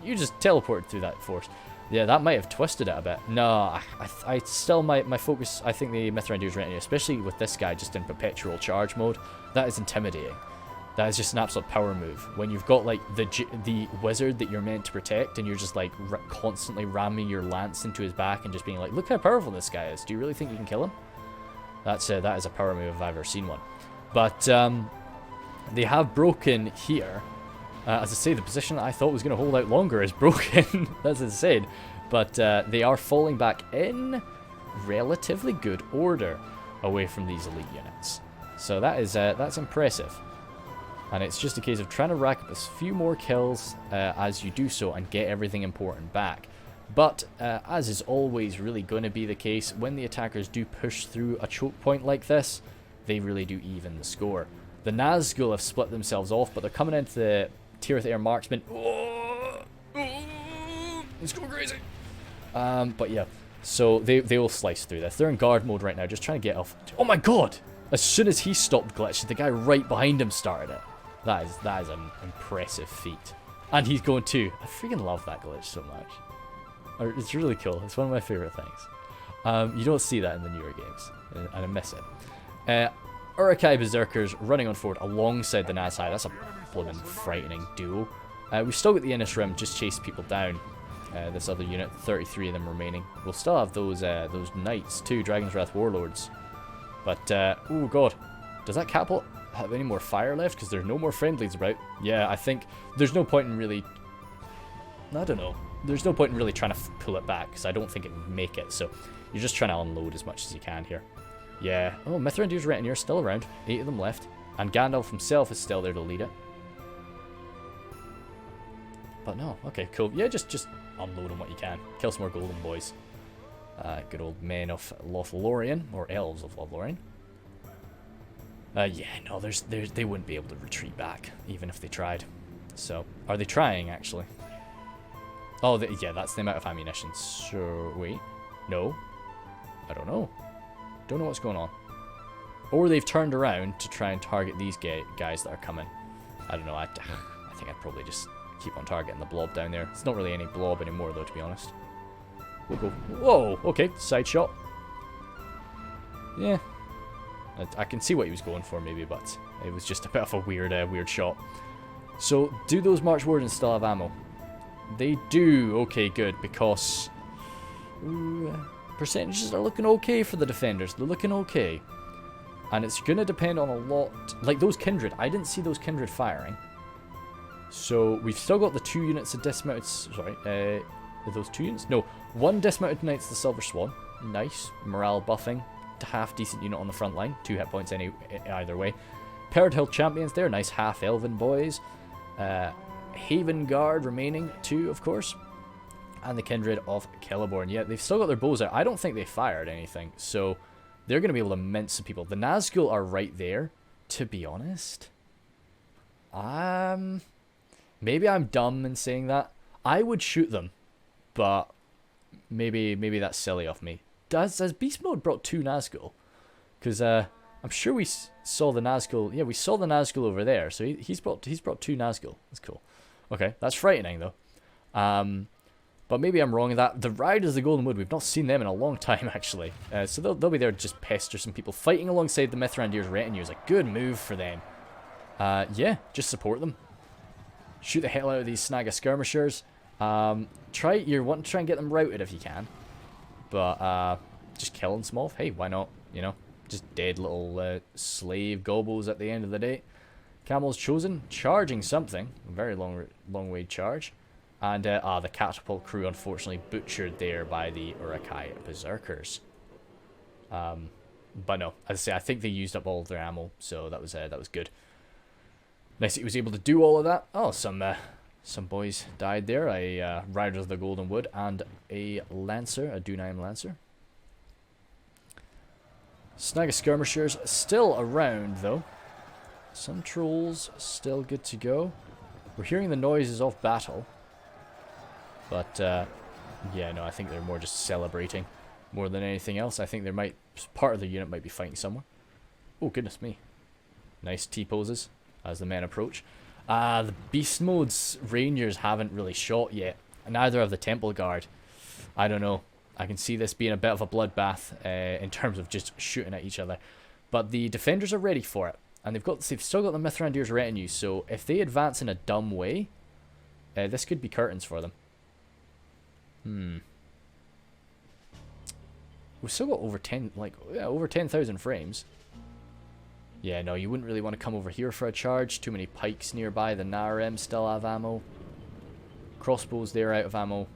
You just teleported through that force. Yeah, that might have twisted it a bit. No, I still, my focus, I think the Mithrandir's retinue, especially with this guy just in perpetual charge mode, that is intimidating. That is just an absolute power move. When you've got like the wizard that you're meant to protect, and you're just like constantly ramming your lance into his back and just being like, look how powerful this guy is. Do you really think you can kill him? That is a power move if I've ever seen one. But they have broken here. As I say, the position that I thought was going to hold out longer is broken. That's insane. But they are falling back in relatively good order away from these elite units. So that's impressive. And it's just a case of trying to rack up a few more kills as you do so and get everything important back. But as is always really going to be the case, when the attackers do push through a choke point like this, they really do even the score. The Nazgul have split themselves off, but they're coming into the Tirith Air Marksman. Oh, let's go crazy. But yeah, so they will slice through this. They're in guard mode right now, just trying to get off. Oh my god! As soon as he stopped glitch, the guy right behind him started it. That is an impressive feat. And he's going too. I freaking love that glitch so much. It's really cool. It's one of my favorite things. You don't see that in the newer games, and I miss it. Uruk-hai Berserkers running on forward alongside the Nazhai. That's a blooming frightening duo. We've still got the Innis Rim just chasing people down. This other unit, 33 of them remaining. We'll still have those knights too, Dragon's Wrath Warlords. But, oh god, does that catapult have any more fire left? Because there's no more friendlies about. Yeah, I think there's no point in really... I don't know. There's no point in really trying to pull it back, because I don't think it would make it. So you're just trying to unload as much as you can here. Yeah. Oh, Mithrandir's retinue are still around. 8 of them left. And Gandalf himself is still there to lead it. But no. Okay, cool. Yeah, just unload on what you can. Kill some more golden boys. Good old men of Lothlorien, or elves of Lothlorien. Yeah, no, they wouldn't be able to retreat back, even if they tried. So, are they trying, actually? Oh, yeah, that's the amount of ammunition. So, wait. No. I don't know. Don't know what's going on. Or they've turned around to try and target these guys that are coming. I don't know. I think I'd probably just keep on targeting the blob down there. It's not really any blob anymore, though, to be honest. We'll go. Whoa, okay, side shot. Yeah. I can see what he was going for, maybe, but it was just a bit of a weird shot. So, do those March Wardens still have ammo? They do. Okay, good, because percentages are looking okay for the defenders. They're looking okay. And it's going to depend on a lot. Like those Kindred. I didn't see those Kindred firing. So, we've still got the 2 units of dismounted... Sorry, are those 2 units? No, 1 dismounted Knights of the Silver Swan. Nice. Morale buffing. Half decent unit on the front line. 2 hit points either way. Paired Hill Champions there. Nice half elven boys. Haven Guard remaining 2, of course. And the Kindred of Celeborn. Yeah, they've still got their bows out. I don't think they fired anything. So they're going to be able to mince some people. The Nazgul are right there, to be honest. Maybe I'm dumb in saying that. I would shoot them. But maybe that's silly of me. Has Beast Mode brought 2 Nazgul? Because I'm sure we saw the Nazgul. Yeah, we saw the Nazgul over there. So he's brought 2 Nazgul. That's cool. Okay, that's frightening though. But maybe I'm wrong in that. The Riders of the Golden Wood, we've not seen them in a long time actually. So they'll be there to just pester some people. Fighting alongside the Mithrandir's retinue is a good move for them. Yeah, just support them. Shoot the hell out of these Snaga skirmishers. You want to try and get them routed if you can. But just killing them off. Hey, why not? You know, just dead little slave gobbles at the end of the day. Camel's chosen, charging something. A very long way charge. And the catapult crew unfortunately butchered there by the Uruk-hai Berserkers. But no, as I say, I think they used up all of their ammo, so that was good. Nice that he was able to do all of that. Oh, some boys died there. A Rider of the Golden Wood and a Lancer, a Dunaim Lancer. Snaga skirmishers still around though. Some trolls still good to go. We're hearing the noises of battle. But yeah, no, I think they're more just celebrating more than anything else. I think part of the unit might be fighting somewhere. Oh goodness me. Nice T-poses as the men approach. The Beast Mode's Rangers haven't really shot yet. Neither have the Temple Guard. I don't know. I can see this being a bit of a bloodbath in terms of just shooting at each other. But the defenders are ready for it. And they've still got the Mithrandir's retinue, so if they advance in a dumb way, this could be curtains for them. We've still got over 10,000 frames. Yeah, no, you wouldn't really want to come over here for a charge. Too many pikes nearby. The Narem still have ammo. Crossbows, they're out of ammo.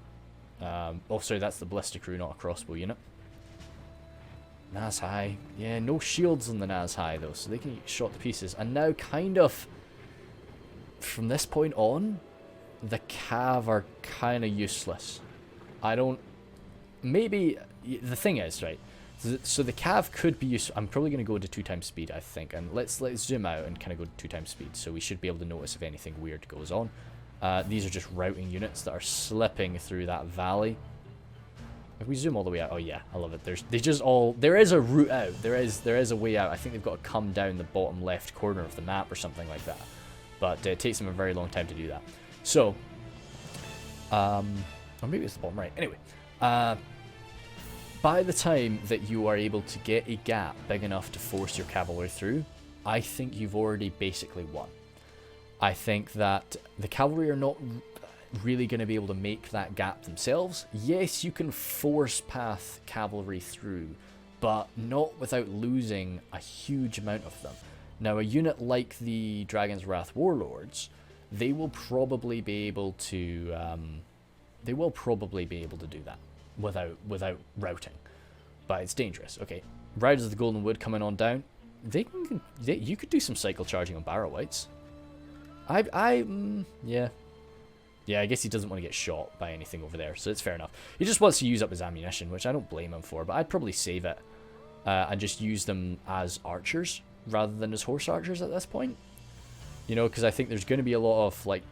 Oh, sorry, that's the Ballista crew, not a crossbow unit. Nazhai. Yeah, no shields on the Nazhai, though, so they can get shot to pieces. And now, kind of, from this point on, the Cav are kind of useless. I don't... Maybe... The thing is, right, so the Cav could be useful. I'm probably going to go to 2 times speed, I think. And let's zoom out and kind of go to 2 times speed, so we should be able to notice if anything weird goes on. These are just routing units that are slipping through that valley. If we zoom all the way out, oh yeah, I love it. There is a route out. There is a way out. I think they've got to come down the bottom left corner of the map or something like that. But it takes them a very long time to do that. So, or maybe it's the bottom right. Anyway, by the time that you are able to get a gap big enough to force your cavalry through, I think you've already basically won. I think that the cavalry are not really going to be able to make that gap themselves. Yes, you can force path cavalry through, but not without losing a huge amount of them. Now, a unit like the Dragon's Wrath Warlords, they will probably be able to do that without routing, but it's dangerous. Okay, Riders of the Golden Wood coming on down. You could do some cycle charging on Barrow-wights. Yeah, I guess he doesn't want to get shot by anything over there, so it's fair enough. He just wants to use up his ammunition, which I don't blame him for, but I'd probably save it and just use them as archers rather than as horse archers at this point. You know, because I think there's going to be a lot of, like,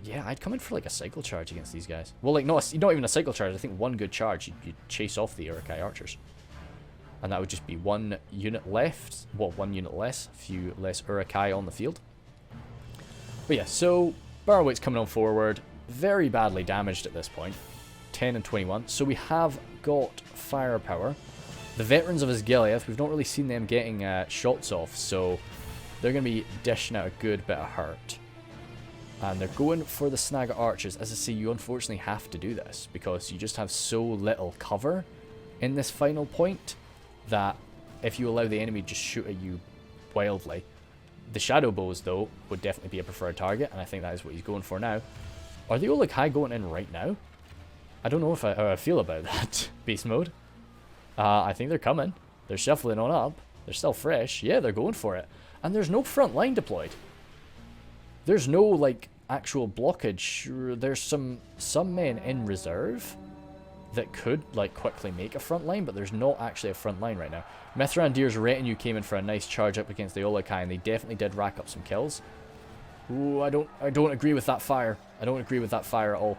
yeah, I'd come in for, like, a cycle charge against these guys. Well, like, not even a cycle charge. I think one good charge, you'd chase off the Uruk-hai archers. And that would just be one unit left. Well, one unit less. A few less Uruk-hai on the field. But yeah, so Barrow-wight's coming on forward. Very badly damaged at this point. 10 and 21. So we have got firepower. The veterans of Osgiliath, we've not really seen them getting shots off, so they're going to be dishing out a good bit of hurt. And they're going for the Snagga archers. As I say, you unfortunately have to do this because you just have so little cover in this final point that if you allow the enemy to just shoot at you wildly. The shadow bows, though, would definitely be a preferred target, and I think that is what he's going for now. Are the Uruk-hai going in right now? I don't know how I feel about that. Beast mode. I think they're coming. They're shuffling on up. They're still fresh. Yeah, they're going for it. And there's no front line deployed. There's no, like, actual blockage. There's some men in reserve that could, like, quickly make a front line, but there's not actually a front line right now. Mithrandir's retinue came in for a nice charge up against the Uruk-hai, and they definitely did rack up some kills. Ooh, I don't agree with that fire. I don't agree with that fire at all.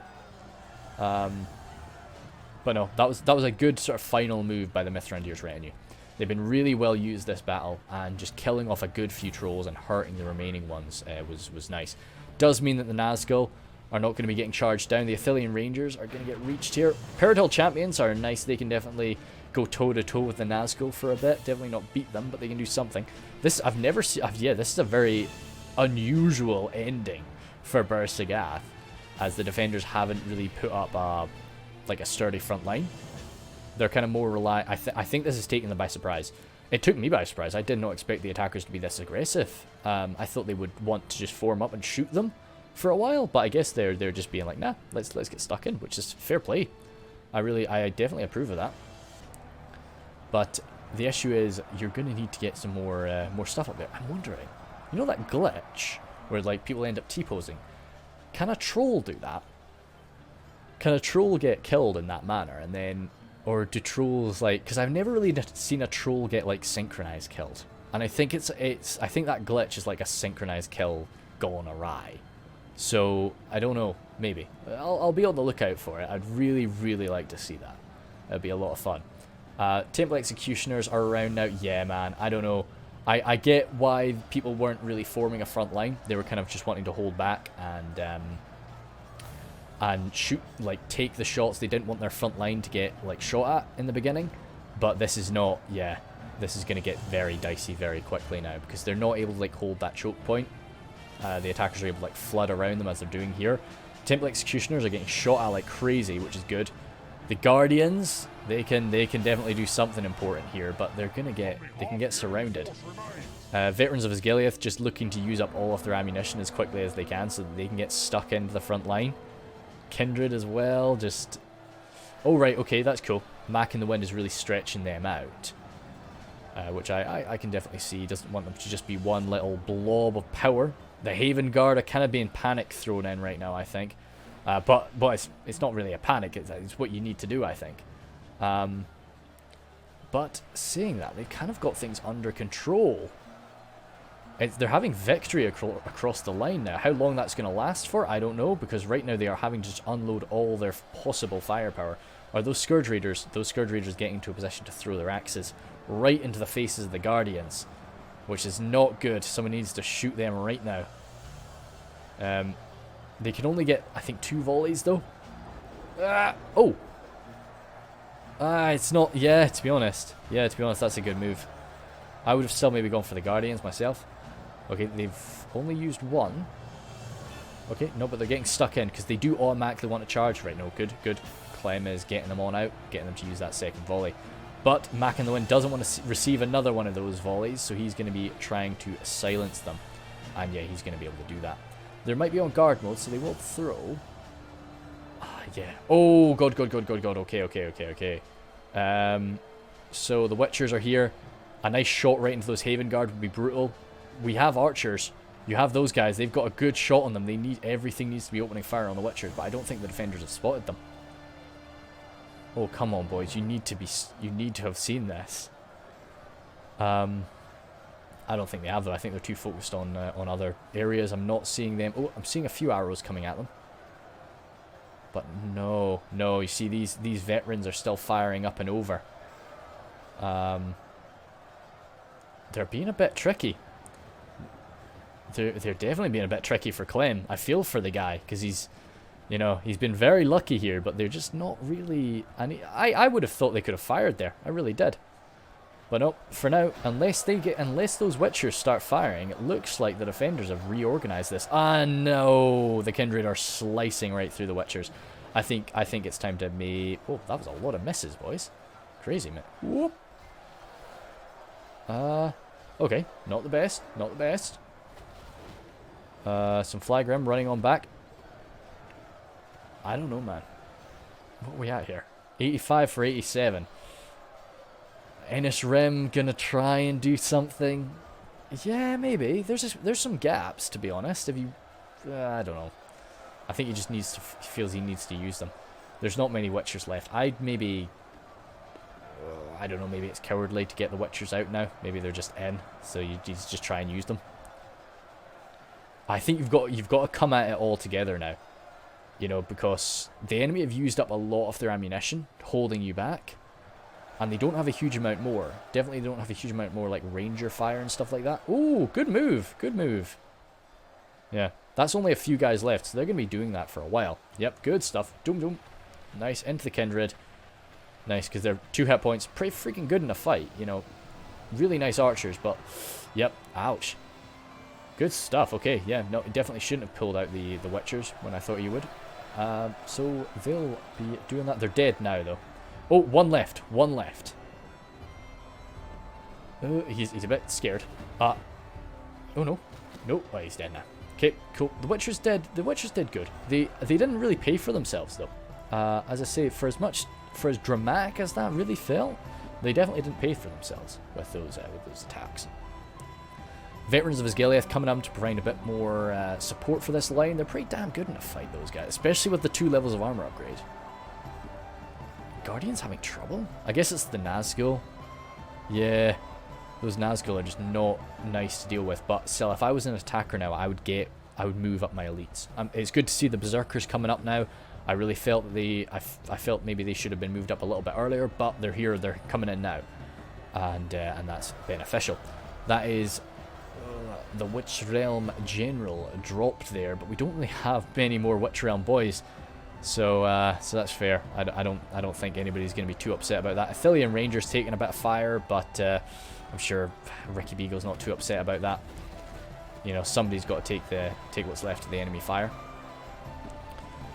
But no, that was a good sort of final move by the Mithrandir's retinue. They've been really well used this battle, and just killing off a good few trolls and hurting the remaining ones was nice. Does mean that the Nazgul are not going to be getting charged down. The Athelian Rangers are going to get reached here. Peridot Champions are nice. They can definitely go toe-to-toe with the Nazgul for a bit. Definitely not beat them, but they can do something. This, I've never seen... yeah, this is a very unusual ending for Barsaghth, as the defenders haven't really put up like a sturdy front line. They're kind of more reliant. I think this is taking them by surprise. It took me by surprise. I did not expect the attackers to be this aggressive. I thought they would want to just form up and shoot them for a while, but I guess they're just being like, nah, let's get stuck in, which is fair play. I definitely approve of that. But the issue is you're going to need to get some more stuff up there. I'm wondering, you know that glitch where like people end up T-posing? Can a troll do that? Can a troll get killed in that manner? And then, or do trolls like? Because I've never really seen a troll get like synchronized killed. And I think I think that glitch is like a synchronized kill gone awry. So I don't know. Maybe I'll be on the lookout for it. I'd really like to see that. It'd be a lot of fun. Temple Executioners are around now. Yeah, man. I don't know. I get why people weren't really forming a front line. They were kind of just wanting to hold back and shoot, like, take the shots. They didn't want their front line to get, like, shot at in the beginning. But this is not, yeah. this is going to get very dicey very quickly now, because they're not able to like hold that choke point. The attackers are able to like flood around them as they're doing here. Temple Executioners are getting shot at like crazy, which is good. The Guardians, they can definitely do something important here, but they can get surrounded. Veterans of Osgiliath just looking to use up all of their ammunition as quickly as they can so that they can get stuck into the front line. Kindred as well, just... Oh, right, okay, that's cool. Mac in the Wind is really stretching them out. Which I can definitely see. He doesn't want them to just be one little blob of power. The Haven Guard are kind of being panic thrown in right now, I think. But it's not really a panic. It's what you need to do, I think. But saying that, they've kind of got things under control. They're having victory across the line now. How long that's going to last for, I don't know, because right now they are having to just unload all their possible firepower. Are those Scourge Raiders getting into a position to throw their axes right into the faces of the Guardians, which is not good. Someone needs to shoot them right now. They can only get, I think, 2 volleys though. Oh! It's not, yeah, to be honest, that's a good move. I would have still maybe gone for the Guardians myself. Okay, they've only used 1. Okay, no, but they're getting stuck in because they do automatically want to charge right now. Good. Clem is getting them on out, getting them to use that second volley. But Mac in the Wind doesn't want to receive another one of those volleys, so he's going to be trying to silence them. And yeah, he's going to be able to do that. They might be on guard mode, so they will throw. Yeah. Oh, God. Okay. So the Witchers are here. A nice shot right into those Haven Guard would be brutal. We have archers. You have those guys. They've got a good shot on them. Everything needs to be opening fire on the Witchers, but I don't think the defenders have spotted them. Oh, come on, boys. You need to have seen this. I don't think they have, though. I think they're too focused on other areas. I'm not seeing them. Oh, I'm seeing a few arrows coming at them. But no. You see, these veterans are still firing up and over. They're being a bit tricky. They're definitely being a bit tricky for Clem. I feel for the guy, because he's been very lucky here, but they're just not really... I would have thought they could have fired there. I really did. But no, for now, unless those Witchers start firing, it looks like the defenders have reorganized this. Ah, no! The Kindred are slicing right through the Witchers. I think it's time to make... Oh, that was a lot of misses, boys. Crazy, man. Whoop. Okay, not the best. Some Flagrim running on back. I don't know, man. What are we at here? 85 for 87. Ennis Rim gonna try and do something. Yeah, maybe. There's some gaps, to be honest. If you, I don't know. I think he just feels he needs to use them. There's not many Witchers left. I'd maybe, I don't know. Maybe it's cowardly to get the Witchers out now. Maybe they're just in, so you just try and use them. I think you've got to come at it all together now. Because the enemy have used up a lot of their ammunition, holding you back. And they don't have a huge amount more. Definitely don't have a huge amount more like ranger fire and stuff like that. Ooh, good move. Yeah, that's only a few guys left, so they're going to be doing that for a while. Yep, good stuff. Doom. Nice, into the Kindred. Nice, because they're 2 hit points. Pretty freaking good in a fight, Really nice archers, but... Yep, ouch. Good stuff, okay. Yeah, no, definitely shouldn't have pulled out the Witchers when I thought you would. So they'll be doing that. They're dead now, though. Oh, one left. He's a bit scared. Oh, no. Nope. Oh, he's dead now. Okay, cool. The Witcher's dead. The Witcher's did good. They didn't really pay for themselves, though. As I say, for as dramatic as that really felt, they definitely didn't pay for themselves with those attacks. Veterans of Osgiliath coming up to provide a bit more support for this line. They're pretty damn good in a fight, those guys, especially with the 2 levels of armor upgrade. Guardians having trouble? I guess it's the Nazgul. Yeah, those Nazgul are just not nice to deal with. But still, if I was an attacker now, I would move up my elites. It's good to see the Berserkers coming up now. I really felt I felt maybe they should have been moved up a little bit earlier, but they're here. They're coming in now, and that's beneficial. That is the Witch Realm General dropped there, but we don't really have many more Witch Realm boys. So that's fair. I don't think anybody's going to be too upset about that. Ithilien Ranger's taking a bit of fire, but I'm sure Ricky Beagle's not too upset about that. You know, somebody's got to take what's left of the enemy fire.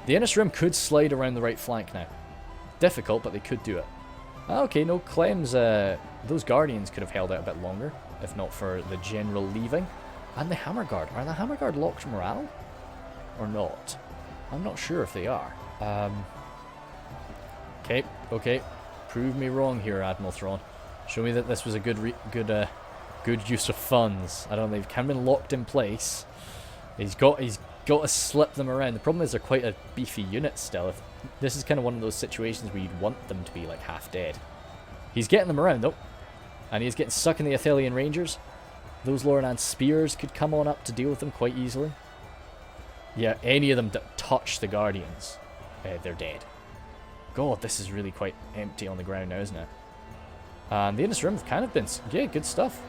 The Innis Rim could slide around the right flank now. Difficult, but they could do it. Okay, no, Clem's, those Guardians could have held out a bit longer, if not for the general leaving. And the Hammer Guard. Are the Hammer Guard locked morale? Or not? I'm not sure if they are. Okay. Prove me wrong here, Admiral Thrawn. Show me that this was a good use of funds. I don't know, they've kind of been locked in place. He's got to slip them around. The problem is they're quite a beefy unit still. This is kind of one of those situations where you'd want them to be like half dead. He's getting them around though. And he's getting stuck in the Ithilien Rangers. Those Lorenan Spears could come on up to deal with them quite easily. Yeah, any of them that touch the Guardians, they're dead. God, this is really quite empty on the ground now, isn't it? And the Innis Rim have kind of been... Yeah, good stuff.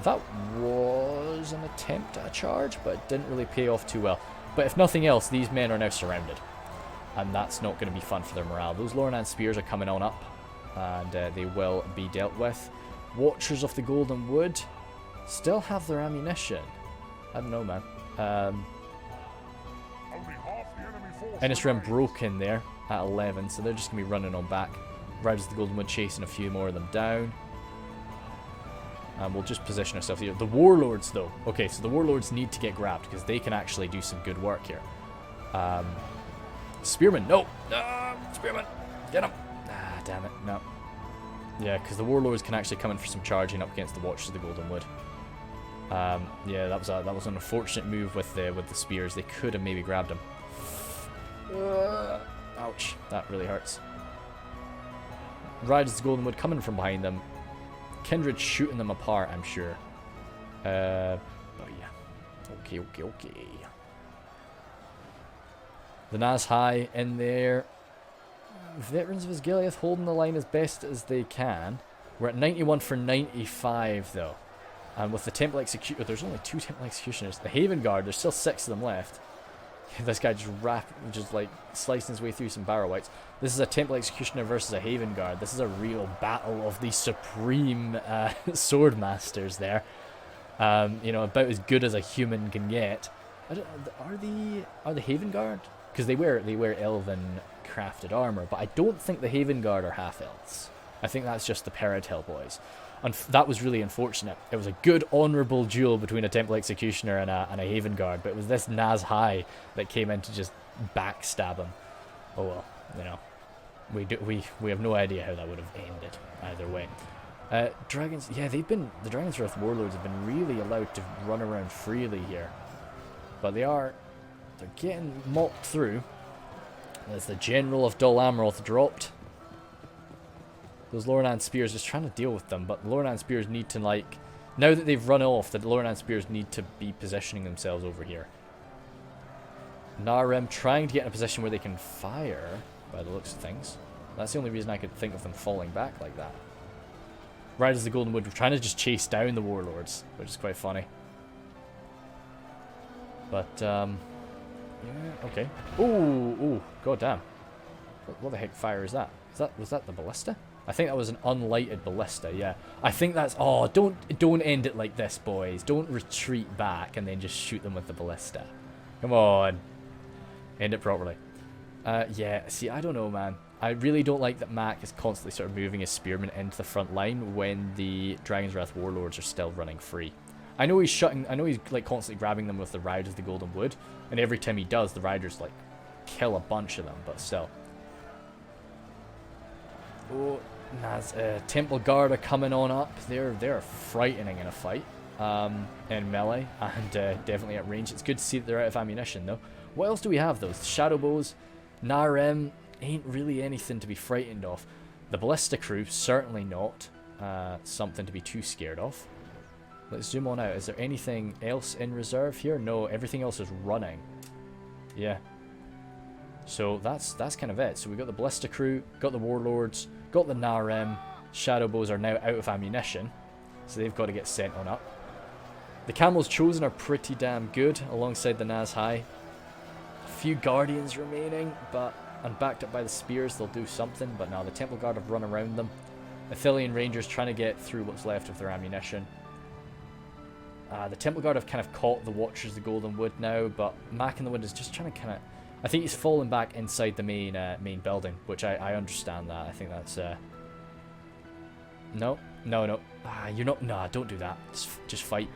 That was an attempt at a charge, but it didn't really pay off too well. But if nothing else, these men are now surrounded. And that's not going to be fun for their morale. Those Lorenan Spears are coming on up. And they will be dealt with. Watchers of the Golden Wood still have their ammunition. I don't know, man. Innis Rim broke in there at 11, so they're just going to be running on back. Riders of the Golden Wood chasing a few more of them down. And we'll just position ourselves here. The Warlords, though. Okay, so the Warlords need to get grabbed, because they can actually do some good work here. Spearman, no! Spearman, get him! Ah, damn it, no. Yeah, because the Warlords can actually come in for some charging up against the Watchers of the Golden Wood. Yeah, that was an unfortunate move with the spears. They could have maybe grabbed him. Ouch, that really hurts. Riders of the Golden Wood coming from behind them. Kindred shooting them apart, I'm sure. But yeah. Okay. The Nazhai in there. Veterans of Osgiliath holding the line as best as they can. We're at 91 for 95 though. And with the Temple Executioner, there's only 2 Temple Executioners. The Haven Guard, there's still 6 of them left. This guy just like slicing his way through some Barrow Whites. This is a Temple Executioner versus a Haven Guard. This is a real battle of the supreme sword masters there. You know, about as good as a human can get. Are the Haven Guard? Because they wear elven crafted armor, but I don't think the Haven Guard are half elves. I think that's just the Peridhel boys. And that was really unfortunate. It was a good, honourable duel between a Temple Executioner and a Haven Guard, but it was this Nazhai that came in to just backstab him. Oh well, you know, we have no idea how that would have ended either way. Dragons, yeah, the Dragon's Wrath Warlords have been really allowed to run around freely here, but they're getting mocked through. As the General of Dol Amroth dropped. Those Lorenan Spears, just trying to deal with them, but the Lorenan Spears need to, like, now that they've run off, the Lorenan Spears need to be positioning themselves over here. Narem trying to get in a position where they can fire, by the looks of things. That's the only reason I could think of them falling back like that. Riders of the Golden Wood were trying to just chase down the Warlords, which is quite funny. But, yeah, okay. Ooh, goddamn. What the heck fire is that? Was that the ballista? I think that was an unlighted ballista, yeah. I think that's... Oh, don't end it like this, boys. Don't retreat back and then just shoot them with the ballista. Come on. End it properly. Yeah, see, I don't know, man. I really don't like that Mac is constantly sort of moving his spearmen into the front line when the Dragon's Wrath Warlords are still running free. I know he's like constantly grabbing them with the Riders of the Golden Wood, and every time he does, the Riders like kill a bunch of them, but still. Oh, Temple Guard are coming on up. They're frightening in a fight, in melee, and definitely at range. It's good to see that they're out of ammunition though. What else do we have though? Shadow Bows, Narem ain't really anything to be frightened of. The Ballista Crew, certainly not something to be too scared of. Let's zoom on out. Is there anything else in reserve here? No, everything else is running. Yeah. So that's kind of it. So we got the Ballista Crew, got the Warlords, got the Narem. Shadow Bows are now out of ammunition, so they've got to get sent on up. The Camels Chosen are pretty damn good alongside the Nazhai. A few Guardians remaining, but and backed up by the spears, they'll do something, but now the Temple Guard have run around them. Athelian Rangers trying to get through what's left of their ammunition. The Temple Guard have kind of caught the Watchers of the Golden Wood now, but Mac in the Wind is just trying to kind of... I think he's fallen back inside the main building, which I understand that. I think that's... No. You're not... Nah, don't do that. Just fight.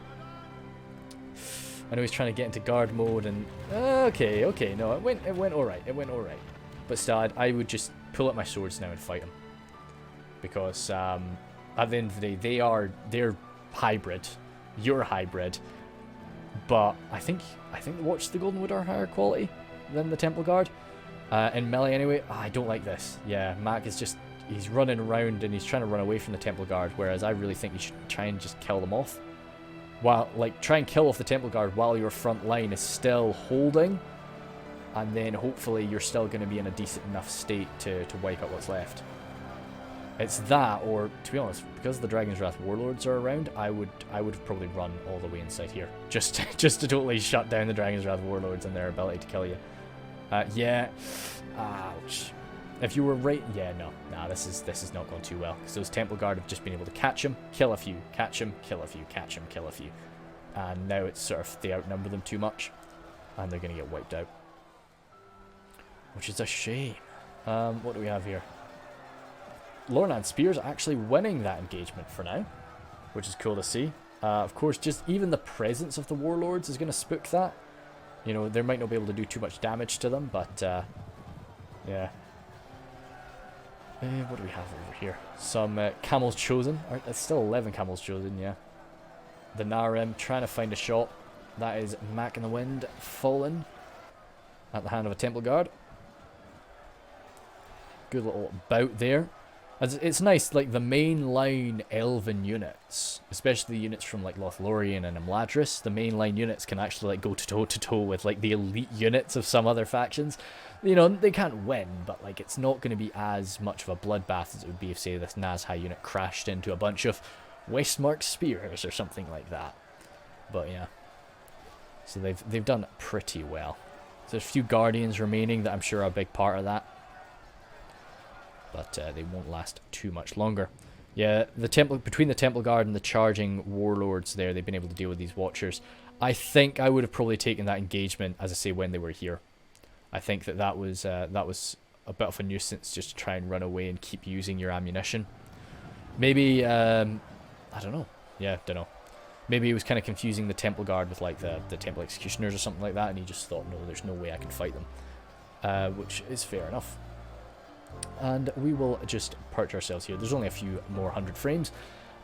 I know he's trying to get into guard mode and... Okay, no, it went alright. It went alright. But still, I would just pull out my swords now and fight him. Because at the end of the day, they're hybrid. You're hybrid. But I think the Watch of the Golden Wood are higher quality than the Temple Guard. In melee anyway, I don't like this. Yeah, Mac is just... He's running around and he's trying to run away from the Temple Guard, whereas I really think you should try and just kill them off. Try and kill off the Temple Guard while your front line is still holding, and then hopefully you're still going to be in a decent enough state to wipe out what's left. It's that, or to be honest, because the Dragon's Wrath Warlords are around, I would have probably run all the way inside here, just to totally shut down the Dragon's Wrath Warlords and their ability to kill you. Yeah, ouch. If you were right, yeah, no, this is not going too well, because those Temple Guard have just been able to catch him, kill a few, catch him, kill a few, catch him, kill a few, and now it's sort of they outnumber them too much, and they're going to get wiped out, which is a shame. What do we have here? Lornan Spears actually winning that engagement for now, which is cool to see. Of course, just even the presence of the Warlords is going to spook that. You know, they might not be able to do too much damage to them, but yeah. What do we have over here? Some Camels Chosen. It's still 11 Camels Chosen, yeah. The Narim trying to find a shot. That is Mac in the Wind fallen at the hand of a Temple Guard. Good little bout there. It's nice, like the mainline Elven units, especially the units from like Lothlorien and Imladris, the mainline units can actually like go toe to toe with like the elite units of some other factions. You know, they can't win, but like it's not going to be as much of a bloodbath as it would be if, say, this Nazha unit crashed into a bunch of Westmark spears or something like that. But yeah, so they've done pretty well. So there's a few Guardians remaining that I'm sure are a big part of that. But they won't last too much longer. Yeah, between the Temple Guard and the charging Warlords there, they've been able to deal with these Watchers. I think I would have probably taken that engagement, as I say, when they were here. I think that was a bit of a nuisance just to try and run away and keep using your ammunition. Maybe, I don't know. Yeah, don't know. Maybe he was kind of confusing the Temple Guard with like the Temple Executioners or something like that, and he just thought, no, there's no way I can fight them. Which is fair enough. And we will just perch ourselves here. There's only a few more 100 frames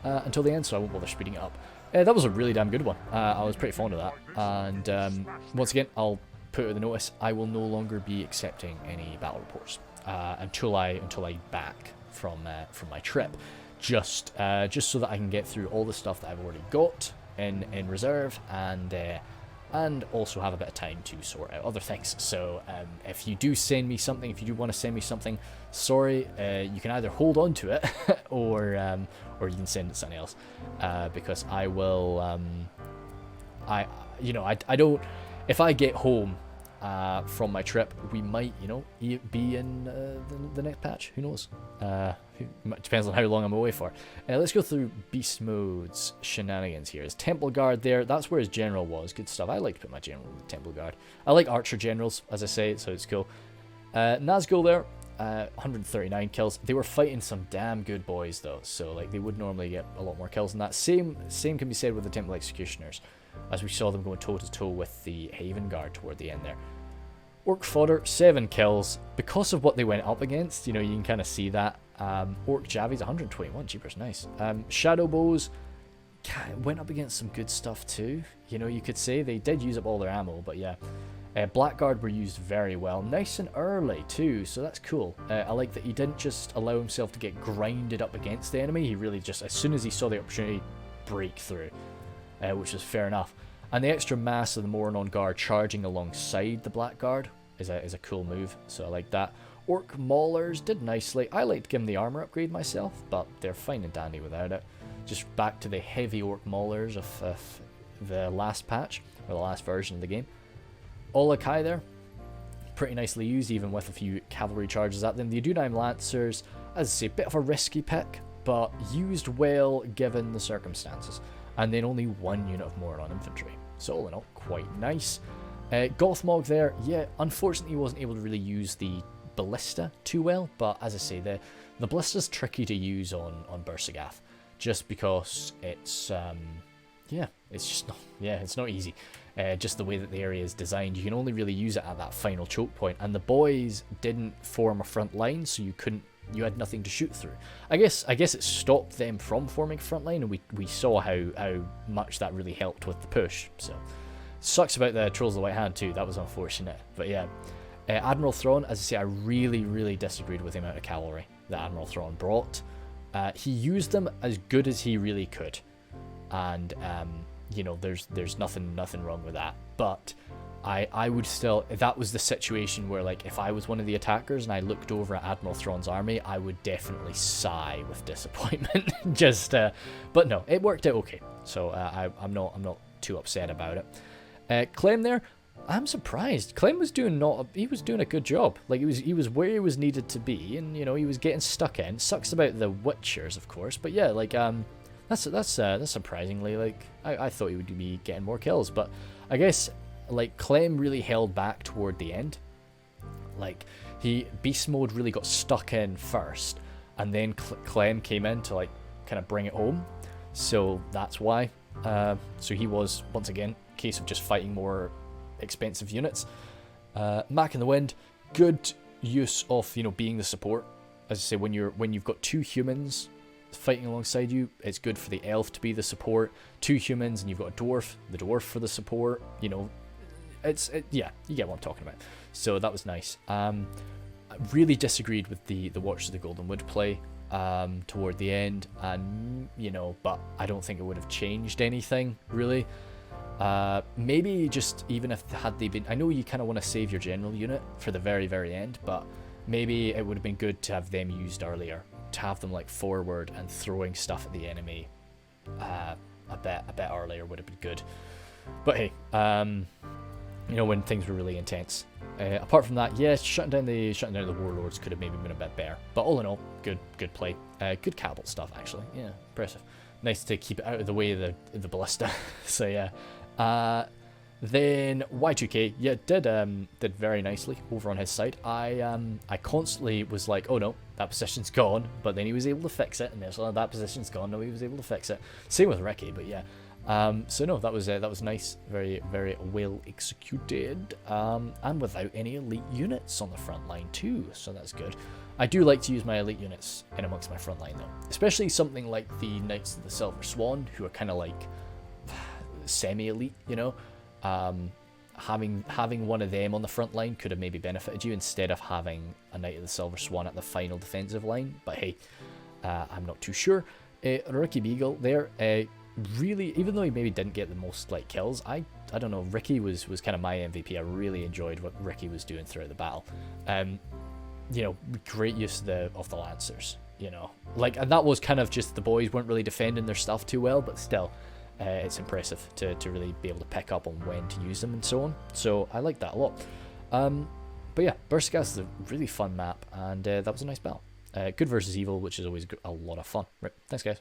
until the end, so I won't bother speeding it up. That was a really damn good one. I was pretty fond of that. And once again, I'll put out the notice, I will no longer be accepting any battle reports until I back from my trip. Just so that I can get through all the stuff that I've already got in reserve, and also have a bit of time to sort out other things. So if you do send me something, if you do want to send me something, sorry, you can either hold on to it or you can send it to something else, because I will I don't, if I get home from my trip, we might, be in the next patch. Who knows? Depends on how long I'm away for. Let's go through Beast Mode's shenanigans here. His Temple Guard there, that's where his General was. Good stuff. I like to put my General in the Temple Guard. I like Archer Generals, as I say, so it's cool. Nazgul there, 139 kills. They were fighting some damn good boys, though, so like they would normally get a lot more kills than that. Same can be said with the Temple Executioners, as we saw them going toe-to-toe with the Haven Guard toward the end there. Orc Fodder, 7 kills. Because of what they went up against, you can kind of see that. Orc Javies, 121, jeepers, nice. Shadow Bows went up against some good stuff too. You could say they did use up all their ammo, but yeah. Blackguard were used very well, nice and early too, so that's cool. I like that he didn't just allow himself to get grinded up against the enemy, he really just, as soon as he saw the opportunity, break through. Which is fair enough. And the extra mass of the Moranon Guard charging alongside the Blackguard is a cool move, so I like that. Orc Maulers did nicely. I like to give them the armor upgrade myself, but they're fine and dandy without it. Just back to the heavy Orc Maulers of the last patch, or the last version of the game. Olakai there, pretty nicely used, even with a few cavalry charges at them. The Udunheim Lancers, as I say, a bit of a risky pick, but used well given the circumstances. And then only 1 unit of Moron infantry. So all in all, quite nice. Gothmog there, yeah, unfortunately he wasn't able to really use the Ballista too well, but as I say, the Ballista's tricky to use on Bersigath, just because it's, it's just not, it's not easy. Just the way that the area is designed, you can only really use it at that final choke point, and the boys didn't form a front line, so you had nothing to shoot through. I guess it stopped them from forming a front line, and we saw how much that really helped with the push. So sucks about the Trolls of the White Hand too, that was unfortunate. But yeah, Admiral Thrawn, as I say, I really disagreed with the amount of cavalry that Admiral Thrawn brought. He used them as good as he really could, and you know, there's nothing wrong with that. But I would still, if that was the situation where, like, if I was one of the attackers and I looked over at Admiral Thrawn's army, I would definitely sigh with disappointment. But no, it worked out okay. So I'm not too upset about it. Clem there, I'm surprised. Clem was doing a good job. Like, he was where he was needed to be, and you know, he was getting stuck in. Sucks about the Witchers, of course, but yeah, like that's surprisingly, like, I thought he would be getting more kills, but I guess, like, Clem really held back toward the end. Like, beast mode really got stuck in first, and then Clem came in to, like, kind of bring it home. So that's why. So he was, once again, a case of just fighting more expensive units. Mac in the Wind, good use of, you know, being the support. As I say, when you've got 2 humans fighting alongside you, it's good for the elf to be the support. 2 humans and you've got a dwarf, the dwarf for the support. You know, yeah, you get what I'm talking about. So that was nice. I really disagreed with the Watch of the Golden Wood play toward the end, and you know, but I don't think it would have changed anything really. Maybe just even if had they been, I know you kind of want to save your general unit for the very end, but maybe it would have been good to have them used earlier, to have them like forward and throwing stuff at the enemy a bit earlier would have been good. But hey, you know, when things were really intense. Apart from that, yeah, shutting down the warlords could have maybe been a bit better. But all in all, good play. Good Cabal stuff, actually. Yeah, impressive. Nice to keep it out of the way of the ballista. So yeah. Then Y2K, yeah, did very nicely over on his side. I constantly was like, oh no, that position's gone, but then he was able to fix it, and there's that position's gone. No, he was able to fix it. Same with Ricky, but yeah. So no, that was nice, very well executed, and without any elite units on the front line too. So that's good. I do like to use my elite units in amongst my front line though, especially something like the Knights of the Silver Swan, who are kind of like semi-elite, you know. Having one of them on the front line could have maybe benefited you instead of having a Knight of the Silver Swan at the final defensive line. But hey, I'm not too sure. Ricky Beagle there, really, even though he maybe didn't get the most like kills, I don't know, Ricky was kind of my MVP. I really enjoyed what Ricky was doing throughout the battle. You know, great use of the Lancers, you know, like, and that was kind of just the boys weren't really defending their stuff too well, but still, it's impressive to really be able to pick up on when to use them and so on. So I like that a lot. But yeah, Berserkgas is a really fun map, and that was a nice battle. Good versus evil, which is always a lot of fun. Right, thanks guys.